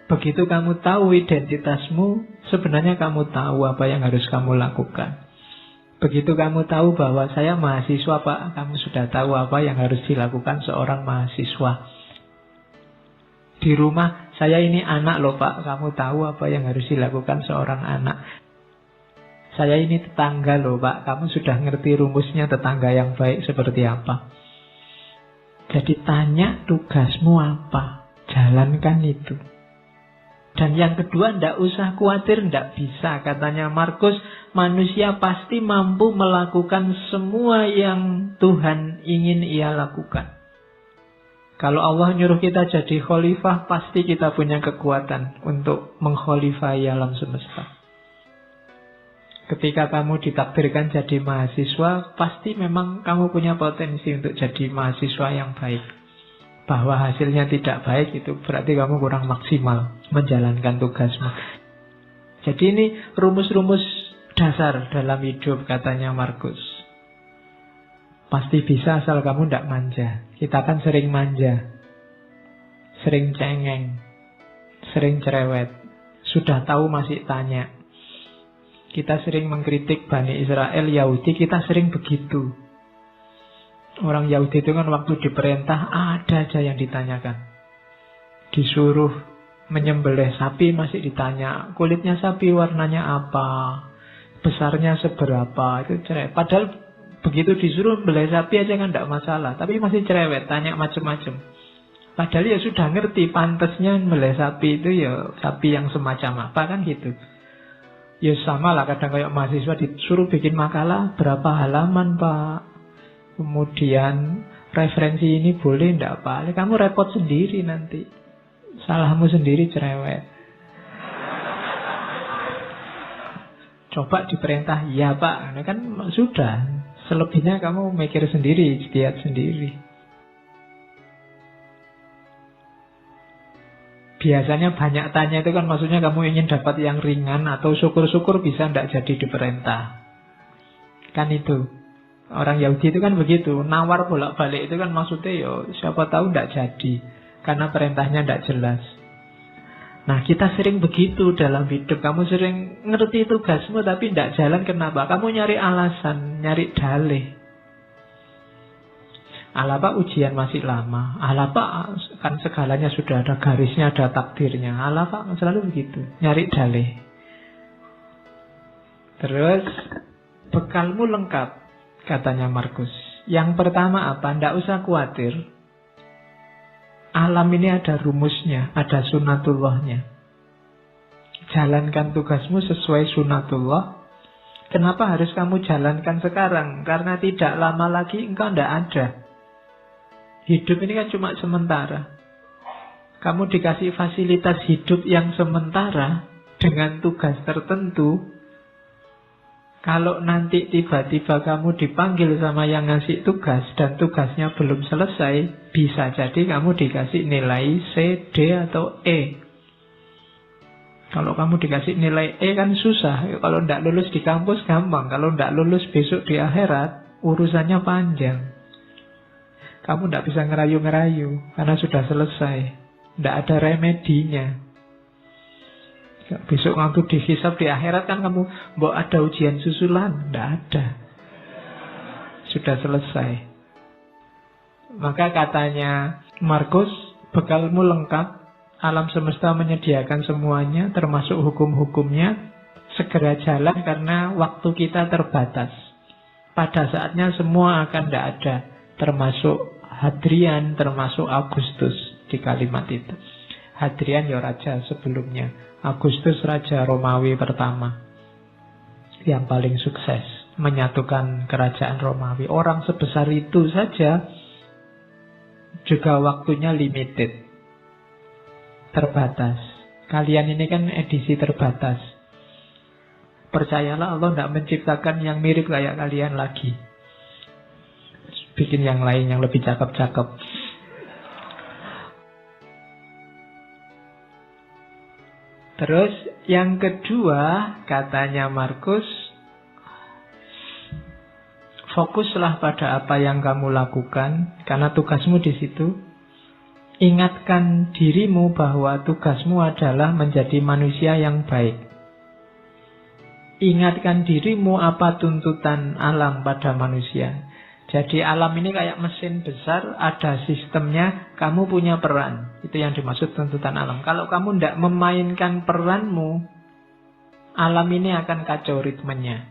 Begitu kamu tahu identitasmu, sebenarnya kamu tahu apa yang harus kamu lakukan. Begitu kamu tahu bahwa saya mahasiswa Pak, kamu sudah tahu apa yang harus dilakukan seorang mahasiswa. Di rumah, saya ini anak loh Pak, kamu tahu apa yang harus dilakukan seorang anak. Saya ini tetangga loh Pak, kamu sudah ngerti rumusnya tetangga yang baik seperti apa. Jadi tanya tugasmu apa, jalankan itu. Dan yang kedua, tidak usah khawatir, tidak bisa. Katanya Markus, manusia pasti mampu melakukan semua yang Tuhan ingin ia lakukan. Kalau Allah nyuruh kita jadi khalifah, pasti kita punya kekuatan untuk mengkhalifahi alam semesta. Ketika kamu ditakdirkan jadi mahasiswa, pasti memang kamu punya potensi untuk jadi mahasiswa yang baik. Bahwa hasilnya tidak baik, itu berarti kamu kurang maksimal menjalankan tugasmu. Jadi ini rumus-rumus dasar dalam hidup, katanya Markus. Pasti bisa asal kamu tidak manja. Kita kan sering manja, sering cengeng, sering cerewet. Sudah tahu masih tanya. Kita sering mengkritik Bani Israel, Yahudi, kita sering begitu. Orang Yahudi itu kan waktu diperintah ada aja yang ditanyakan. Disuruh menyembelih sapi masih ditanya, kulitnya sapi warnanya apa, besarnya seberapa, itu cerewet. Padahal begitu disuruh membelih sapi aja kan tidak masalah, tapi masih cerewet, tanya macam-macam. Padahal ya sudah ngerti pantasnya membelih sapi itu ya sapi yang semacam apa, kan gitu. Ya sama lah, kadang kayak mahasiswa disuruh bikin makalah berapa halaman Pak, kemudian referensi ini boleh tidak Pak, kamu repot sendiri nanti, salahmu sendiri, cerewet. Coba diperintah, ya Pak, kan sudah. Selebihnya kamu mikir sendiri, ijtihad sendiri. Biasanya banyak tanya itu kan maksudnya kamu ingin dapat yang ringan, atau syukur-syukur bisa tidak jadi diperintah. Kan itu. Orang Yahudi itu kan begitu, nawar bolak-balik itu kan maksudnya yo siapa tahu tidak jadi, karena perintahnya tidak jelas. Nah kita sering begitu dalam hidup. Kamu sering ngerti tugasmu tapi tidak jalan, kenapa? Kamu nyari alasan, nyari dalih. Alah Pak, ujian masih lama. Alah Pak, kan segalanya sudah ada garisnya, ada takdirnya. Alah Pak, selalu begitu, nyari dalih. Terus bekalmu lengkap, katanya Markus. Yang pertama apa? Tidak usah khawatir. Alam ini ada rumusnya, ada sunatullahnya. Jalankan tugasmu sesuai sunatullah. Kenapa harus kamu jalankan sekarang? Karena tidak lama lagi engkau tidak ada. Hidup ini kan cuma sementara. Kamu dikasih fasilitas hidup yang sementara dengan tugas tertentu. Kalau nanti tiba-tiba kamu dipanggil sama yang ngasih tugas dan tugasnya belum selesai, bisa jadi kamu dikasih nilai C, D, atau E. Kalau kamu dikasih nilai E kan susah. Kalau tidak lulus di kampus gampang. Kalau tidak lulus besok di akhirat, urusannya panjang. Kamu tidak bisa ngerayu-ngerayu karena sudah selesai. Tidak ada remedinya. Besok waktu dihisab di akhirat kan kamu mau ada ujian susulan. Tidak ada. Sudah selesai. Maka katanya Markus, bekalmu lengkap. Alam semesta menyediakan semuanya, termasuk hukum-hukumnya. Segera jalan karena waktu kita terbatas. Pada saatnya semua akan tidak ada. Termasuk Hadrian, termasuk Agustus di kalimat itu. Hadrian ya raja sebelumnya. Agustus raja Romawi pertama. Yang paling sukses menyatukan kerajaan Romawi. Orang sebesar itu saja juga waktunya limited. Terbatas. Kalian ini kan edisi terbatas. Percayalah Allah tidak menciptakan yang mirip kayak kalian lagi. Bikin yang lain yang lebih cakep-cakep. Terus yang kedua, katanya Markus, fokuslah pada apa yang kamu lakukan, karena tugasmu di situ. Ingatkan dirimu bahwa tugasmu adalah menjadi manusia yang baik. Ingatkan dirimu apa tuntutan alam pada manusia. Jadi alam ini kayak mesin besar, ada sistemnya, kamu punya peran. Itu yang dimaksud tuntutan alam. Kalau kamu tidak memainkan peranmu, alam ini akan kacau ritmenya.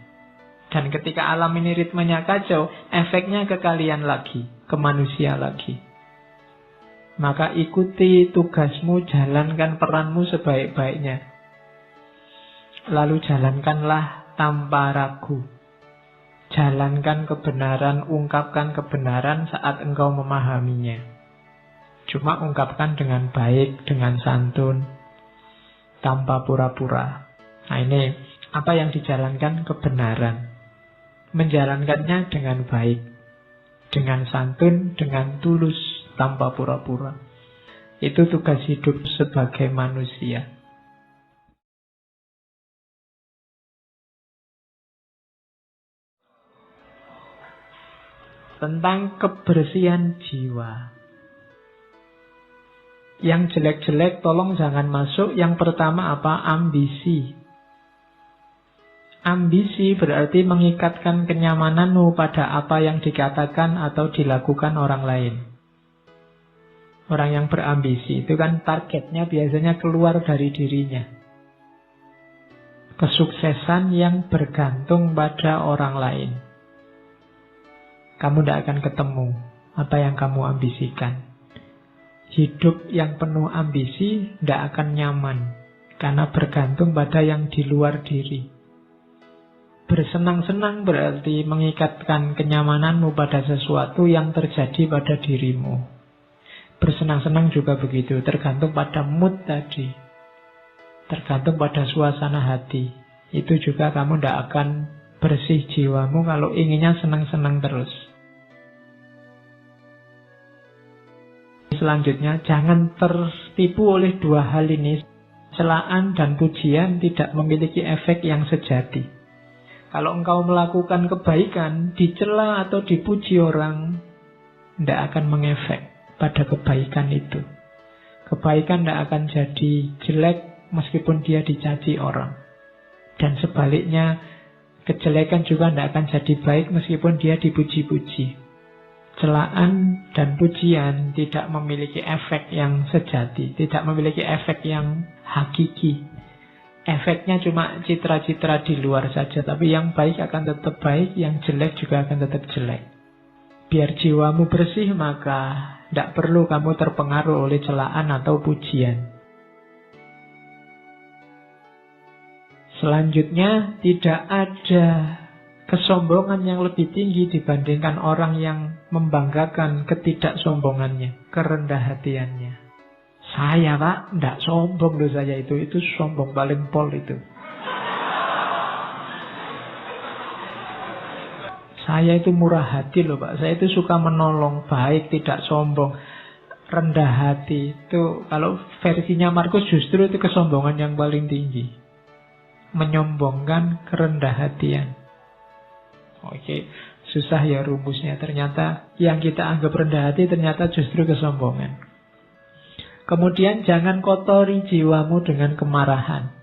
Dan ketika alam ini ritmenya kacau, efeknya ke kalian lagi, ke manusia lagi. Maka ikuti tugasmu, jalankan peranmu sebaik-baiknya. Lalu jalankanlah tanpa ragu. Jalankan kebenaran, ungkapkan kebenaran saat engkau memahaminya. Cuma ungkapkan dengan baik, dengan santun, tanpa pura-pura. Nah ini, apa yang dijalankan? Kebenaran. Menjalankannya dengan baik, dengan santun, dengan tulus, tanpa pura-pura. Itu tugas hidup sebagai manusia. Tentang kebersihan jiwa. Yang jelek-jelek tolong jangan masuk. Yang pertama apa? Ambisi. Ambisi berarti mengikatkan kenyamananmu pada apa yang dikatakan atau dilakukan orang lain. Orang yang berambisi itu kan targetnya biasanya keluar dari dirinya. Kesuksesan yang bergantung pada orang lain. Kamu tidak akan ketemu apa yang kamu ambisikan. Hidup yang penuh ambisi tidak akan nyaman, karena bergantung pada yang di luar diri. Bersenang-senang berarti mengikatkan kenyamananmu pada sesuatu yang terjadi pada dirimu. Bersenang-senang juga begitu, tergantung pada mood tadi. Tergantung pada suasana hati. Itu juga kamu tidak akan bersih jiwamu kalau inginnya senang-senang terus. Selanjutnya, jangan tertipu oleh dua hal ini. Celaan dan pujian tidak memiliki efek yang sejati. Kalau engkau melakukan kebaikan, dicela atau dipuji orang, tidak akan mengefek pada kebaikan itu. Kebaikan tidak akan jadi jelek meskipun dia dicaci orang. Dan sebaliknya, kejelekan juga tidak akan jadi baik meskipun dia dipuji-puji. Celaan dan pujian tidak memiliki efek yang sejati, tidak memiliki efek yang hakiki. Efeknya cuma citra-citra di luar saja, tapi yang baik akan tetap baik, yang jelek juga akan tetap jelek. Biar jiwamu bersih, maka tidak perlu kamu terpengaruh oleh celaan atau pujian. Selanjutnya, tidak ada kesombongan yang lebih tinggi dibandingkan orang yang membanggakan ketidaksombongannya, kerendahan hatiannya. Saya Pak, enggak sombong loh saya itu sombong paling pol itu. Saya itu murah hati loh Pak, saya itu suka menolong, baik, tidak sombong. Rendah hati itu, kalau versinya Markus justru itu kesombongan yang paling tinggi. Menyombongkan kerendah hatian. Oke, susah ya rumusnya. Ternyata yang kita anggap rendah hati ternyata justru kesombongan. Kemudian jangan kotori jiwamu dengan kemarahan.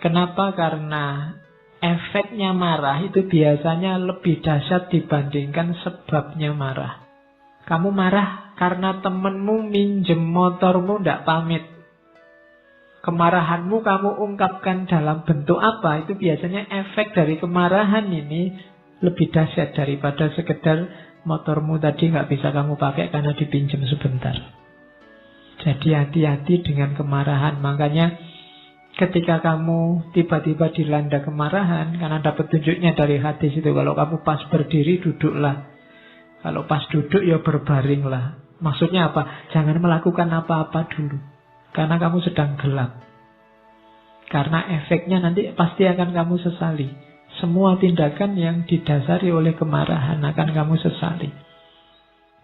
Kenapa? Karena efeknya marah itu biasanya lebih dahsyat dibandingkan sebabnya marah. Kamu marah karena temenmu minjem motormu ndak pamit. Kemarahanmu kamu ungkapkan dalam bentuk apa? Itu biasanya efek dari kemarahan ini lebih dahsyat daripada sekedar motormu tadi nggak bisa kamu pakai karena dipinjam sebentar. Jadi hati-hati dengan kemarahan. Makanya ketika kamu tiba-tiba dilanda kemarahan, karena dapat tunjuknya dari hadis itu, kalau kamu pas berdiri, duduklah. Kalau pas duduk, ya berbaringlah. Maksudnya apa? Jangan melakukan apa-apa dulu, karena kamu sedang gelap. Karena efeknya nanti pasti akan kamu sesali. Semua tindakan yang didasari oleh kemarahan akan kamu sesali.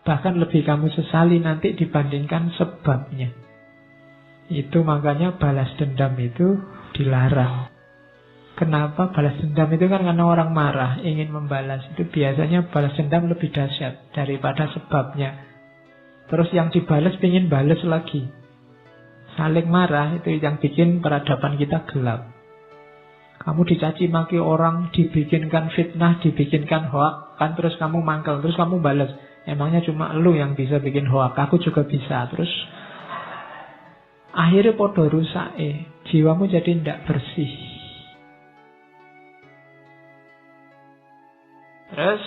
Bahkan lebih kamu sesali nanti dibandingkan sebabnya. Itu makanya balas dendam itu dilarang. Kenapa? Balas dendam itu kan karena orang marah, ingin membalas. Itu biasanya balas dendam lebih dahsyat daripada sebabnya. Terus yang dibalas ingin balas lagi. Saling marah itu yang bikin peradaban kita gelap. Kamu dicaci maki orang, dibikinkan fitnah, dibikinkan hoak, kan terus kamu mangkel, terus kamu balas. Emangnya cuma lu yang bisa bikin hoak, aku juga bisa. Terus akhirnya podo rusak, jiwamu jadi tidak bersih. Terus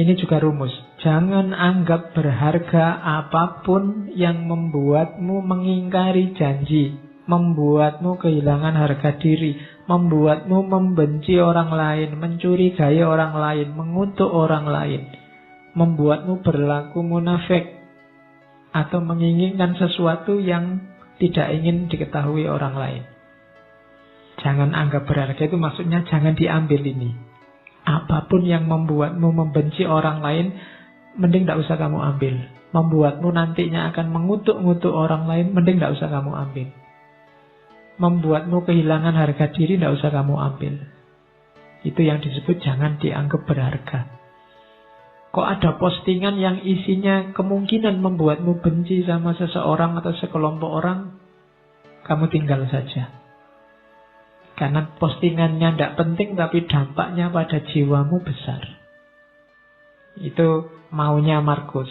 ini juga rumus. Jangan anggap berharga apapun yang membuatmu mengingkari janji, membuatmu kehilangan harga diri, membuatmu membenci orang lain, mencurigai orang lain, mengutuk orang lain, membuatmu berlaku munafik, atau menginginkan sesuatu yang tidak ingin diketahui orang lain. Jangan anggap berharga, itu maksudnya jangan diambil ini. Apapun yang membuatmu membenci orang lain, mending tidak usah kamu ambil. Membuatmu nantinya akan mengutuk-ngutuk orang lain, mending tidak usah kamu ambil. Membuatmu kehilangan harga diri, tidak usah kamu ambil. Itu yang disebut jangan dianggap berharga. Kok ada postingan yang isinya kemungkinan membuatmu benci sama seseorang atau sekelompok orang, kamu tinggal saja. Karena postingannya tidak penting, tapi dampaknya pada jiwamu besar. Itu maunya Markus.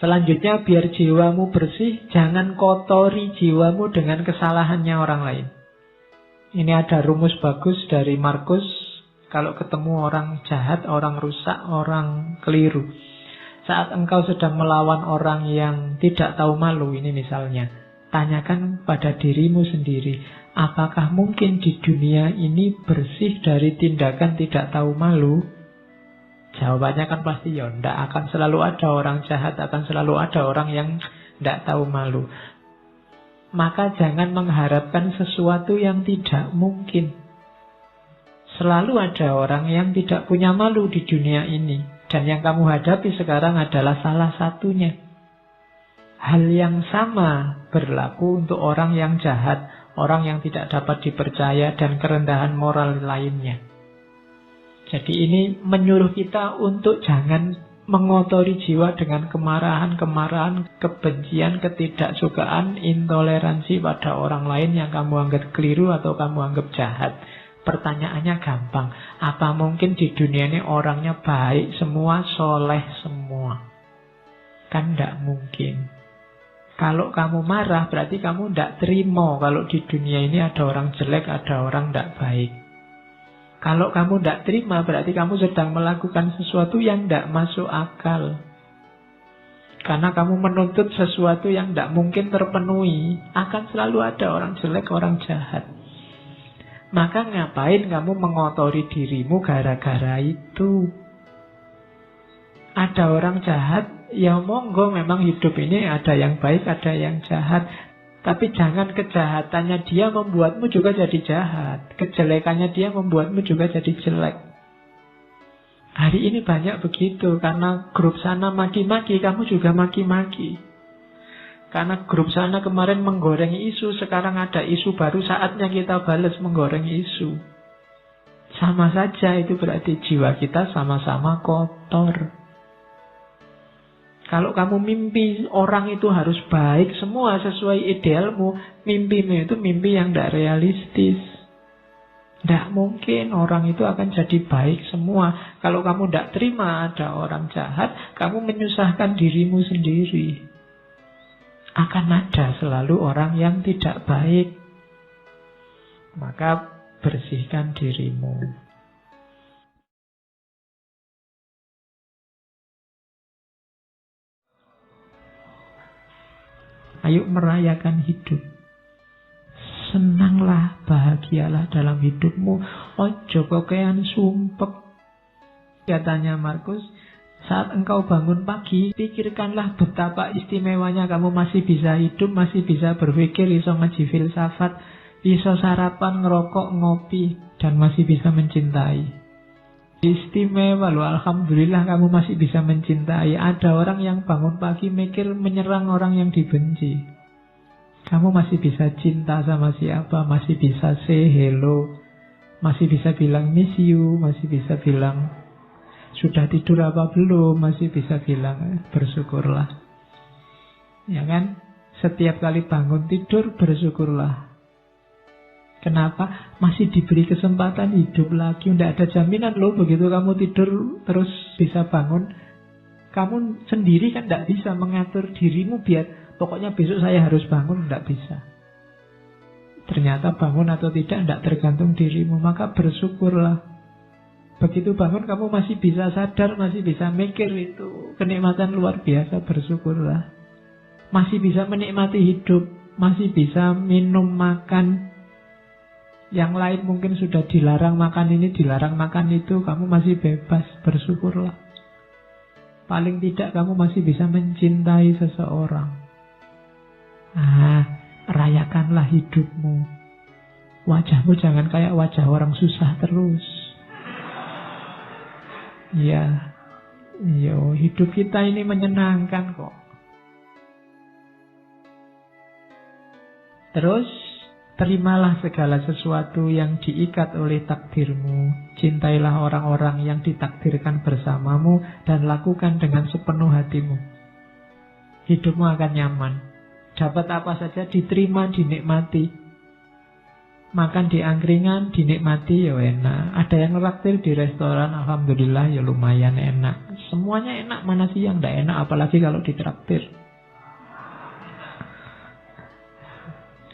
Selanjutnya, biar jiwamu bersih, jangan kotori jiwamu dengan kesalahannya orang lain. Ini ada rumus bagus dari Markus. Kalau ketemu orang jahat, orang rusak, orang keliru, saat engkau sedang melawan orang yang tidak tahu malu, ini misalnya, tanyakan pada dirimu sendiri, apakah mungkin di dunia ini bersih dari tindakan tidak tahu malu? Jawabannya kan pasti ya, tidak akan selalu ada orang jahat, akan selalu ada orang yang tidak tahu malu. Maka jangan mengharapkan sesuatu yang tidak mungkin. Selalu ada orang yang tidak punya malu di dunia ini. Dan yang kamu hadapi sekarang adalah salah satunya. Hal yang sama berlaku untuk orang yang jahat, orang yang tidak dapat dipercaya, dan kerendahan moral lainnya. Jadi ini menyuruh kita untuk jangan mengotori jiwa dengan kemarahan, kebencian, ketidaksukaan, intoleransi pada orang lain yang kamu anggap keliru atau kamu anggap jahat. Pertanyaannya gampang, apa mungkin di dunia ini orangnya baik semua, soleh semua? Kan tidak mungkin. Kalau kamu marah berarti kamu tidak terima kalau di dunia ini ada orang jelek, ada orang tidak baik. Kalau kamu tidak terima berarti kamu sedang melakukan sesuatu yang tidak masuk akal. Karena kamu menuntut sesuatu yang tidak mungkin terpenuhi. Akan selalu ada orang jelek, orang jahat. Maka ngapain kamu mengotori dirimu gara-gara itu? Ada orang jahat, Ya monggo, memang hidup ini ada yang baik, ada yang jahat. Tapi jangan kejahatannya dia membuatmu juga jadi jahat. Kejelekannya dia membuatmu juga jadi jelek. Hari ini banyak begitu. Karena grup sana maki-maki, kamu juga maki-maki. Karena grup sana kemarin menggoreng isu, sekarang ada isu baru, saatnya kita balas menggoreng isu. Sama saja, itu berarti jiwa kita sama-sama kotor. Kalau kamu mimpi orang itu harus baik semua sesuai idealmu, mimpimu itu mimpi yang tidak realistis. Tidak mungkin orang itu akan jadi baik semua. Kalau kamu tidak terima ada orang jahat, kamu menyusahkan dirimu sendiri. Akan ada selalu orang yang tidak baik. Maka bersihkan dirimu. Ayo merayakan hidup. Senanglah, bahagialah dalam hidupmu. Ojo kokean sumpek. Katanya Markus, saat engkau bangun pagi, pikirkanlah betapa istimewanya kamu masih bisa hidup, masih bisa berpikir, iso ngaji filsafat, iso sarapan, ngerokok, ngopi, dan masih bisa mencintai. Istimewa loh, alhamdulillah kamu masih bisa mencintai. Ada orang yang bangun pagi mikir menyerang orang yang dibenci. Kamu masih bisa cinta sama siapa, masih bisa say hello, masih bisa bilang miss you, masih bisa bilang sudah tidur apa belum, masih bisa bilang bersyukurlah. Ya kan? Setiap kali bangun tidur bersyukurlah. Kenapa? Masih diberi kesempatan hidup lagi. Tidak ada jaminan loh begitu kamu tidur terus bisa bangun. Kamu sendiri kan tidak bisa mengatur dirimu biar pokoknya besok saya harus bangun. Tidak bisa. Ternyata bangun atau tidak tergantung dirimu. Maka bersyukurlah. Begitu bangun kamu masih bisa sadar, masih bisa mikir, itu kenikmatan luar biasa, bersyukurlah. Masih bisa menikmati hidup, masih bisa minum, makan. Yang lain mungkin sudah dilarang makan ini, dilarang makan itu, kamu masih bebas, bersyukurlah. Paling tidak kamu masih bisa mencintai seseorang. Rayakanlah hidupmu. Wajahmu jangan kayak wajah orang susah terus. Ya, hidup kita ini menyenangkan kok. Terus, terimalah segala sesuatu yang diikat oleh takdirmu. Cintailah orang-orang yang ditakdirkan bersamamu dan lakukan dengan sepenuh hatimu. Hidupmu akan nyaman. Dapat apa saja diterima, dinikmati. Makan di angkringan dinikmati ya enak. Ada yang ngeraktir di restoran, alhamdulillah ya lumayan enak. Semuanya enak, mana sih yang tidak enak, apalagi kalau ditraktir.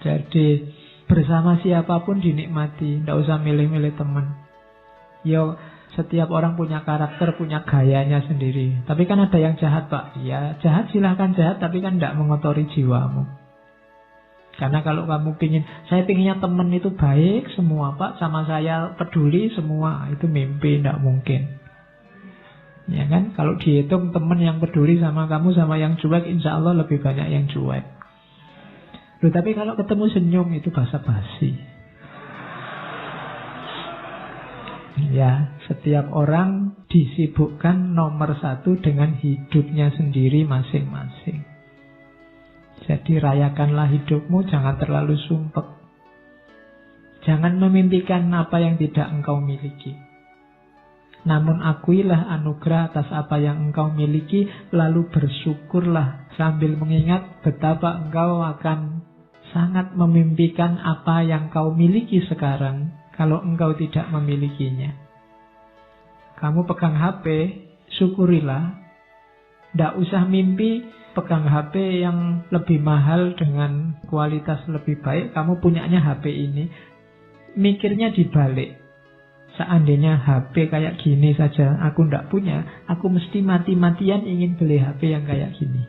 Jadi bersama siapapun dinikmati, tidak usah milih-milih teman. Yo, setiap orang punya karakter, punya gayanya sendiri. Tapi kan ada yang jahat, Pak. Ya jahat, silahkan jahat, tapi kan tidak mengotori jiwamu. Karena kalau kamu saya pinginnya teman itu baik semua Pak, sama saya peduli semua, itu mimpi, tidak mungkin. Ya kan, kalau dihitung teman yang peduli sama kamu sama yang cuek, insya Allah lebih banyak yang cuek. Loh, tapi kalau ketemu senyum itu basa-basi. Ya, setiap orang disibukkan nomor satu dengan hidupnya sendiri masing-masing. Jadi rayakanlah hidupmu, jangan terlalu sumpek. Jangan memimpikan apa yang tidak engkau miliki. Namun akuilah anugerah atas apa yang engkau miliki, lalu bersyukurlah sambil mengingat betapa engkau akan sangat memimpikan apa yang kau miliki sekarang kalau engkau tidak memilikinya. Kamu pegang HP, syukurilah. Tidak usah mimpi pegang HP yang lebih mahal dengan kualitas lebih baik. Kamu punyanya HP ini. Mikirnya dibalik. Seandainya HP kayak gini saja aku tidak punya, aku mesti mati-matian ingin beli HP yang kayak gini.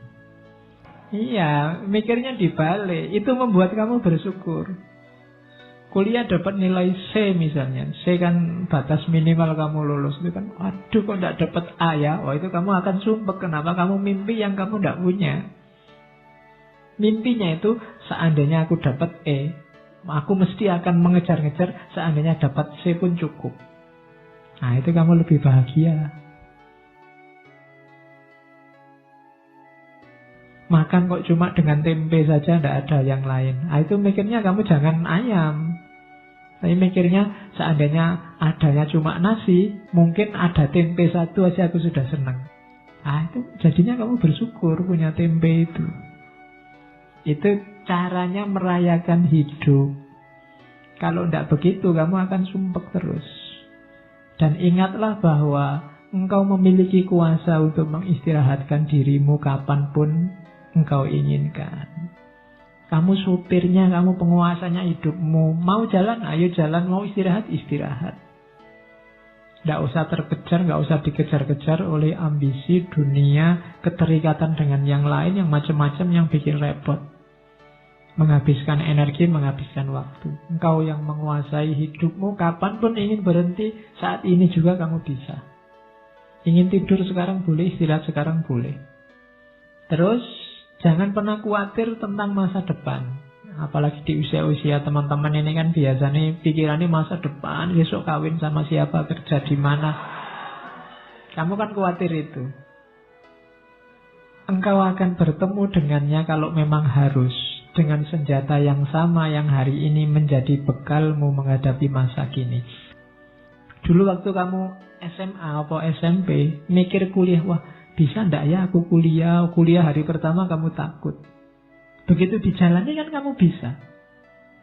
Iya, mikirnya dibalik. Itu membuat kamu bersyukur. Kuliah dapat nilai C misalnya. C kan batas minimal kamu lulus. Itu kan, aduh kok tidak dapat A ya. Oh itu kamu akan sumpek. Kenapa kamu mimpi yang kamu tidak punya? Mimpinya itu seandainya aku dapat E, aku mesti akan mengejar-ngejar. Seandainya dapat C pun cukup. Nah itu kamu lebih bahagia. Makan kok cuma dengan tempe saja, tidak ada yang lain. Nah, itu mikirnya kamu jangan ayam. Tapi mikirnya seandainya adanya cuma nasi, mungkin ada tempe satu aja aku sudah senang. Nah, itu jadinya kamu bersyukur punya tempe itu. Itu caranya merayakan hidup. Kalau tidak begitu, kamu akan sumpek terus. Dan ingatlah bahwa engkau memiliki kuasa untuk mengistirahatkan dirimu kapanpun engkau inginkan. Kamu supirnya, kamu penguasanya hidupmu. Mau jalan, ayo jalan. Mau istirahat, istirahat. Tidak usah terkejar, tidak usah dikejar-kejar oleh ambisi, dunia, keterikatan dengan yang lain, yang macam-macam yang bikin repot. Menghabiskan energi, menghabiskan waktu. Engkau yang menguasai hidupmu, kapanpun ingin berhenti, saat ini juga kamu bisa. Ingin tidur sekarang boleh, istirahat sekarang boleh. Terus jangan pernah khawatir tentang masa depan. Apalagi di usia-usia teman-teman ini kan biasanya pikirannya masa depan, besok kawin sama siapa, kerja di mana. Kamu kan khawatir itu. Engkau akan bertemu dengannya kalau memang harus. Dengan senjata yang sama yang hari ini menjadi bekalmu menghadapi masa kini. Dulu waktu kamu SMA atau SMP, mikir kuliah, wah bisa ndak ya aku kuliah hari pertama kamu takut. Begitu dijalani kan kamu bisa.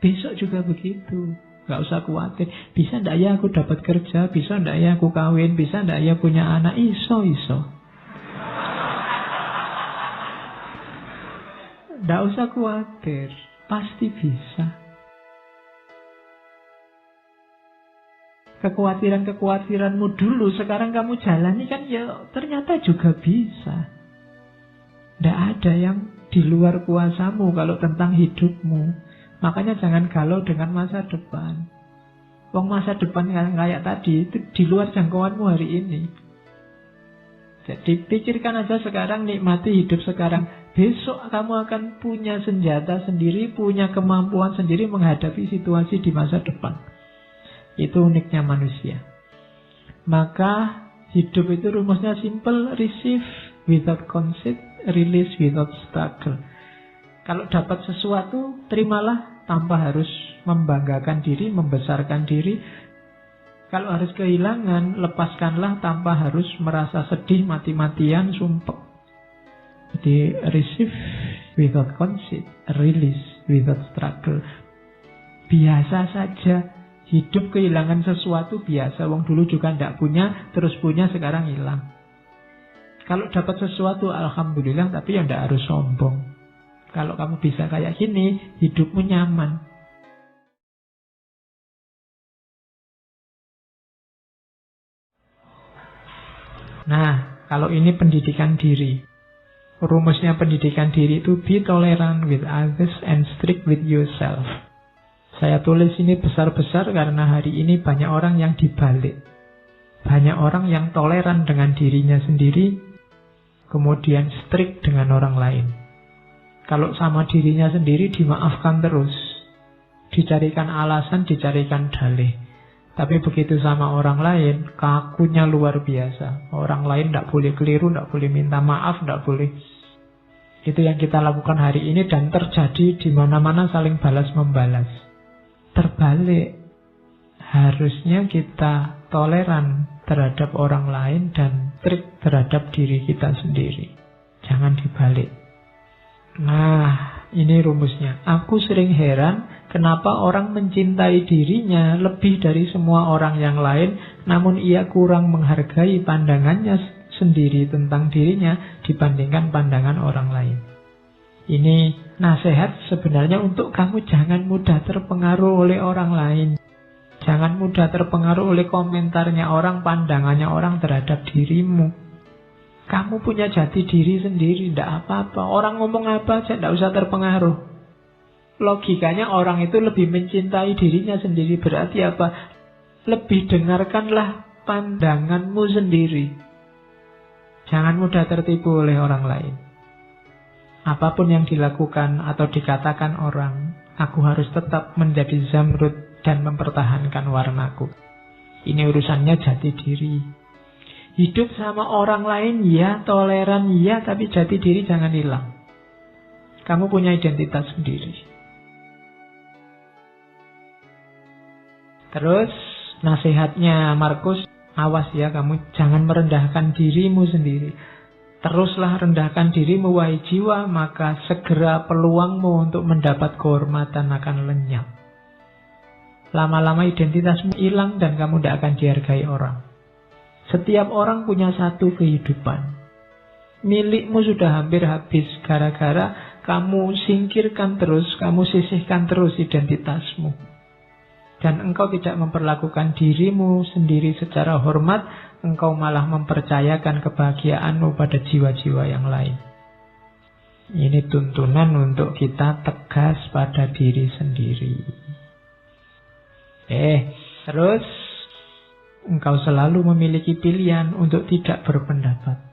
Besok juga begitu. Gak usah khawatir. Bisa ndak ya aku dapat kerja, bisa ndak ya aku kawin, bisa ndak ya punya anak. Iso. Ndak usah khawatir. Pasti bisa. Kekhawatiranmu dulu sekarang kamu jalani kan ya ternyata juga bisa. Tidak ada yang di luar kuasamu kalau tentang hidupmu. Makanya jangan galau dengan masa depan. Wong masa depan kayak tadi itu di luar jangkauanmu hari ini. Jadi pikirkan aja sekarang, nikmati hidup sekarang. Besok kamu akan punya senjata sendiri, punya kemampuan sendiri menghadapi situasi di masa depan. Itu uniknya manusia. Maka hidup itu rumusnya simple, receive without conceit, release without struggle. Kalau dapat sesuatu, terimalah tanpa harus membanggakan diri, membesarkan diri. Kalau harus kehilangan, lepaskanlah tanpa harus merasa sedih, mati-matian, sumpek. Jadi receive without conceit, release without struggle. Biasa saja. Hidup kehilangan sesuatu biasa. Wong dulu juga tidak punya, terus punya, sekarang hilang. Kalau dapat sesuatu, alhamdulillah, tapi ya tidak harus sombong. Kalau kamu bisa kayak gini, hidupmu nyaman. Nah, kalau ini pendidikan diri. Rumusnya pendidikan diri itu be tolerant with others and strict with yourself. Saya tulis ini besar-besar karena hari ini banyak orang yang dibalik. Banyak orang yang toleran dengan dirinya sendiri, kemudian strict dengan orang lain. Kalau sama dirinya sendiri dimaafkan terus. Dicarikan alasan, dicarikan dalih. Tapi begitu sama orang lain, kakunya luar biasa. Orang lain tidak boleh keliru, tidak boleh minta maaf, tidak boleh. Itu yang kita lakukan hari ini dan terjadi di mana-mana saling balas-membalas. Terbalik, harusnya kita toleran terhadap orang lain dan strict terhadap diri kita sendiri. Jangan dibalik. Nah, ini rumusnya. Aku sering heran kenapa orang mencintai dirinya lebih dari semua orang yang lain, namun ia kurang menghargai pandangannya sendiri tentang dirinya dibandingkan pandangan orang lain. Ini nasihat sebenarnya untuk kamu jangan mudah terpengaruh oleh orang lain. Jangan mudah terpengaruh oleh komentarnya orang, pandangannya orang terhadap dirimu. Kamu punya jati diri sendiri, tidak apa-apa. Orang ngomong apa aja, tidak usah terpengaruh. logikanya orang itu lebih mencintai dirinya sendiri. Berarti apa? Lebih dengarkanlah pandanganmu sendiri. Jangan mudah tertipu oleh orang lain. Apapun yang dilakukan atau dikatakan orang, aku harus tetap menjadi zamrud dan mempertahankan warnaku. Ini urusannya jati diri. Hidup sama orang lain ya, toleran ya, tapi jati diri jangan hilang. Kamu punya identitas sendiri. Terus nasihatnya Markus, awas ya kamu jangan merendahkan dirimu sendiri. Teruslah rendahkan dirimu wahai jiwa, maka segera peluangmu untuk mendapat kehormatan akan lenyap. Lama-lama identitasmu hilang dan kamu tidak akan dihargai orang. Setiap orang punya satu kehidupan. Milikmu sudah hampir habis gara-gara kamu singkirkan terus, kamu sisihkan terus identitasmu. Dan engkau tidak memperlakukan dirimu sendiri secara hormat, engkau malah mempercayakan kebahagiaanmu pada jiwa-jiwa yang lain. Ini tuntunan untuk kita tegas pada diri sendiri. Terus engkau selalu memiliki pilihan untuk tidak berpendapat.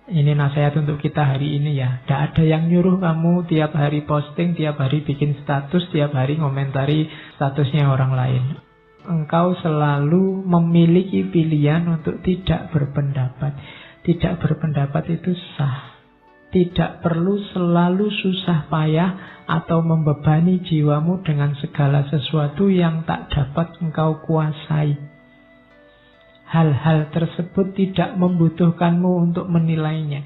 Ini nasihat untuk kita hari ini ya. Tidak ada yang nyuruh kamu tiap hari posting, tiap hari bikin status, tiap hari ngomentari statusnya orang lain. Engkau selalu memiliki pilihan untuk tidak berpendapat. Tidak berpendapat itu sah. Tidak perlu selalu susah payah atau membebani jiwamu dengan segala sesuatu yang tak dapat engkau kuasai. Hal-hal tersebut tidak membutuhkanmu untuk menilainya.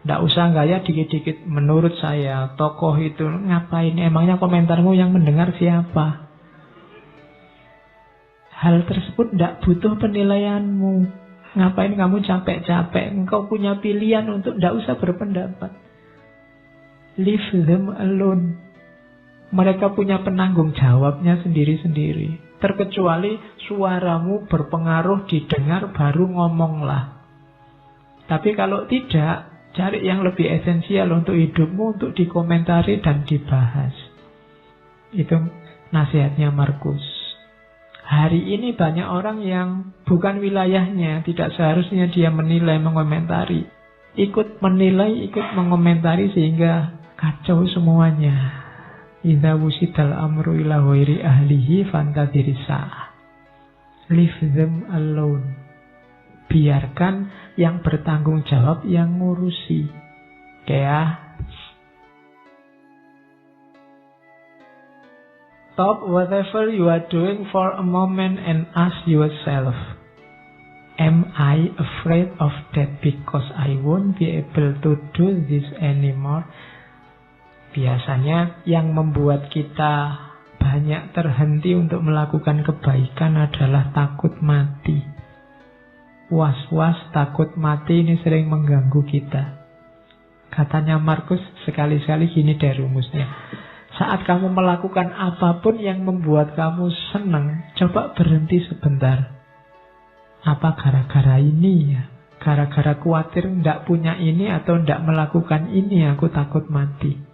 Tidak usah gaya dikit-dikit. Menurut saya, tokoh itu ngapain? Emangnya komentarmu yang mendengar siapa? Hal tersebut tidak butuh penilaianmu. Ngapain kamu capek-capek? Engkau punya pilihan untuk tidak usah berpendapat. Leave them alone. Mereka punya penanggung jawabnya sendiri-sendiri. Terkecuali suaramu berpengaruh didengar, baru ngomonglah. Tapi kalau tidak, cari yang lebih esensial untuk hidupmu, untuk dikomentari dan dibahas. Itu nasihatnya Markus. Hari ini banyak orang yang bukan wilayahnya, tidak seharusnya dia menilai, mengomentari. Ikut menilai, ikut mengomentari sehingga kacau semuanya. Idza wusidal amru ila ghairi ahlihi fantadhiri sa'ah. Leave them alone. Biarkan yang bertanggung jawab yang ngurusi. Kayak stop whatever you are doing for a moment and ask yourself, am I afraid of that because I won't be able to do this anymore? Biasanya yang membuat kita banyak terhenti untuk melakukan kebaikan adalah takut mati. Was-was takut mati ini sering mengganggu kita. Katanya Markus, sekali-sekali gini deh rumusnya. Saat kamu melakukan apapun yang membuat kamu senang, coba berhenti sebentar. Apa gara-gara ini ya? Gara-gara khawatir tidak punya ini atau tidak melakukan ini aku takut mati.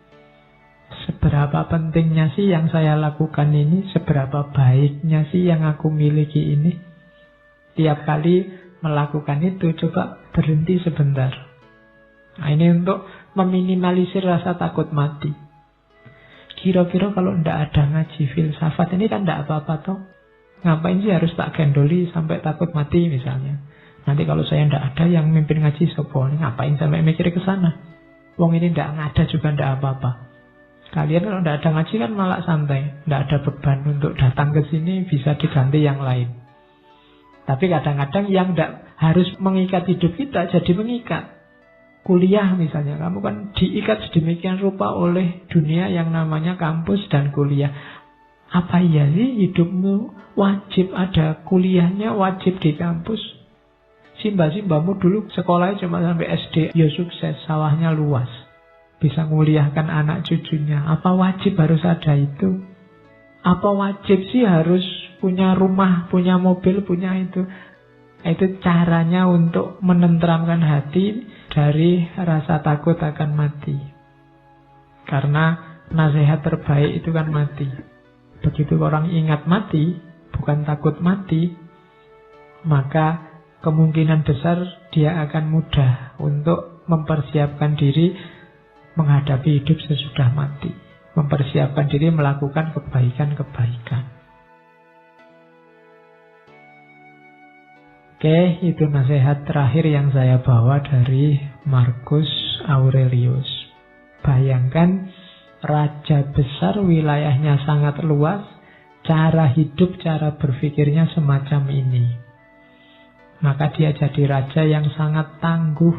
Seberapa pentingnya sih yang saya lakukan ini? Seberapa baiknya sih yang aku miliki ini? Tiap kali melakukan itu, coba berhenti sebentar. Nah, ini untuk meminimalisir rasa takut mati. Kira-kira kalau tidak ada ngaji filsafat ini kan tidak apa-apa toh. Ngapain sih harus tak gendoli sampai takut mati misalnya? Nanti kalau saya tidak ada yang mimpin ngaji sopo, ngapain sampai mikir ke sana? Wong ini tidak ada juga tidak apa-apa. Kalian kalau tidak ada ngaji kan malah santai. Tidak ada beban untuk datang ke sini, bisa diganti yang lain. Tapi kadang-kadang yang tidak harus mengikat hidup kita jadi mengikat. Kuliah misalnya, kamu kan diikat sedemikian rupa oleh dunia yang namanya kampus dan kuliah. Apa iya sih hidupmu wajib ada kuliahnya, wajib di kampus? Simba-simbamu dulu sekolahnya cuma sampai SD, ya sukses, sawahnya luas. Bisa nguliahkan anak cucunya. Apa wajib harus ada itu? Apa wajib sih harus punya rumah, punya mobil, punya itu? Itu caranya untuk menenteramkan hati dari rasa takut akan mati. Karena nasihat terbaik itu kan mati. Begitu orang ingat mati, bukan takut mati, maka kemungkinan besar dia akan mudah untuk mempersiapkan diri menghadapi hidup sesudah mati. Mempersiapkan diri melakukan kebaikan-kebaikan. Oke, itu nasihat terakhir yang saya bawa dari Marcus Aurelius. Bayangkan, raja besar, wilayahnya sangat luas, cara hidup, cara berpikirnya semacam ini. Maka dia jadi raja yang sangat tangguh,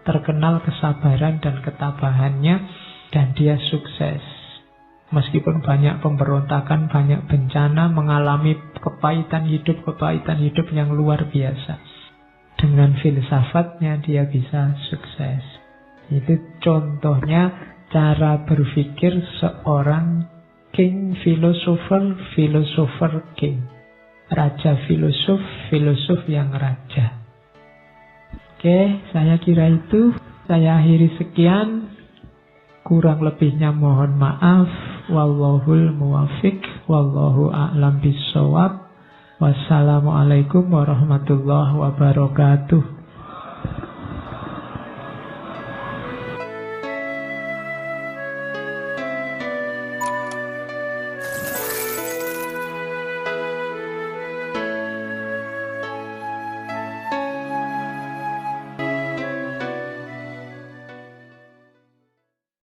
terkenal kesabaran dan ketabahannya, dan dia sukses. Meskipun banyak pemberontakan, banyak bencana, mengalami kepahitan hidup yang luar biasa. Dengan filsafatnya dia bisa sukses. Itu contohnya cara berpikir seorang king philosopher king. Raja filosof yang raja. Oke, saya kira itu. Saya akhiri sekian. Kurang lebihnya mohon maaf. Wallahul muwafiq. Wallahu a'lam bishawab. Wassalamualaikum warahmatullahi wabarakatuh.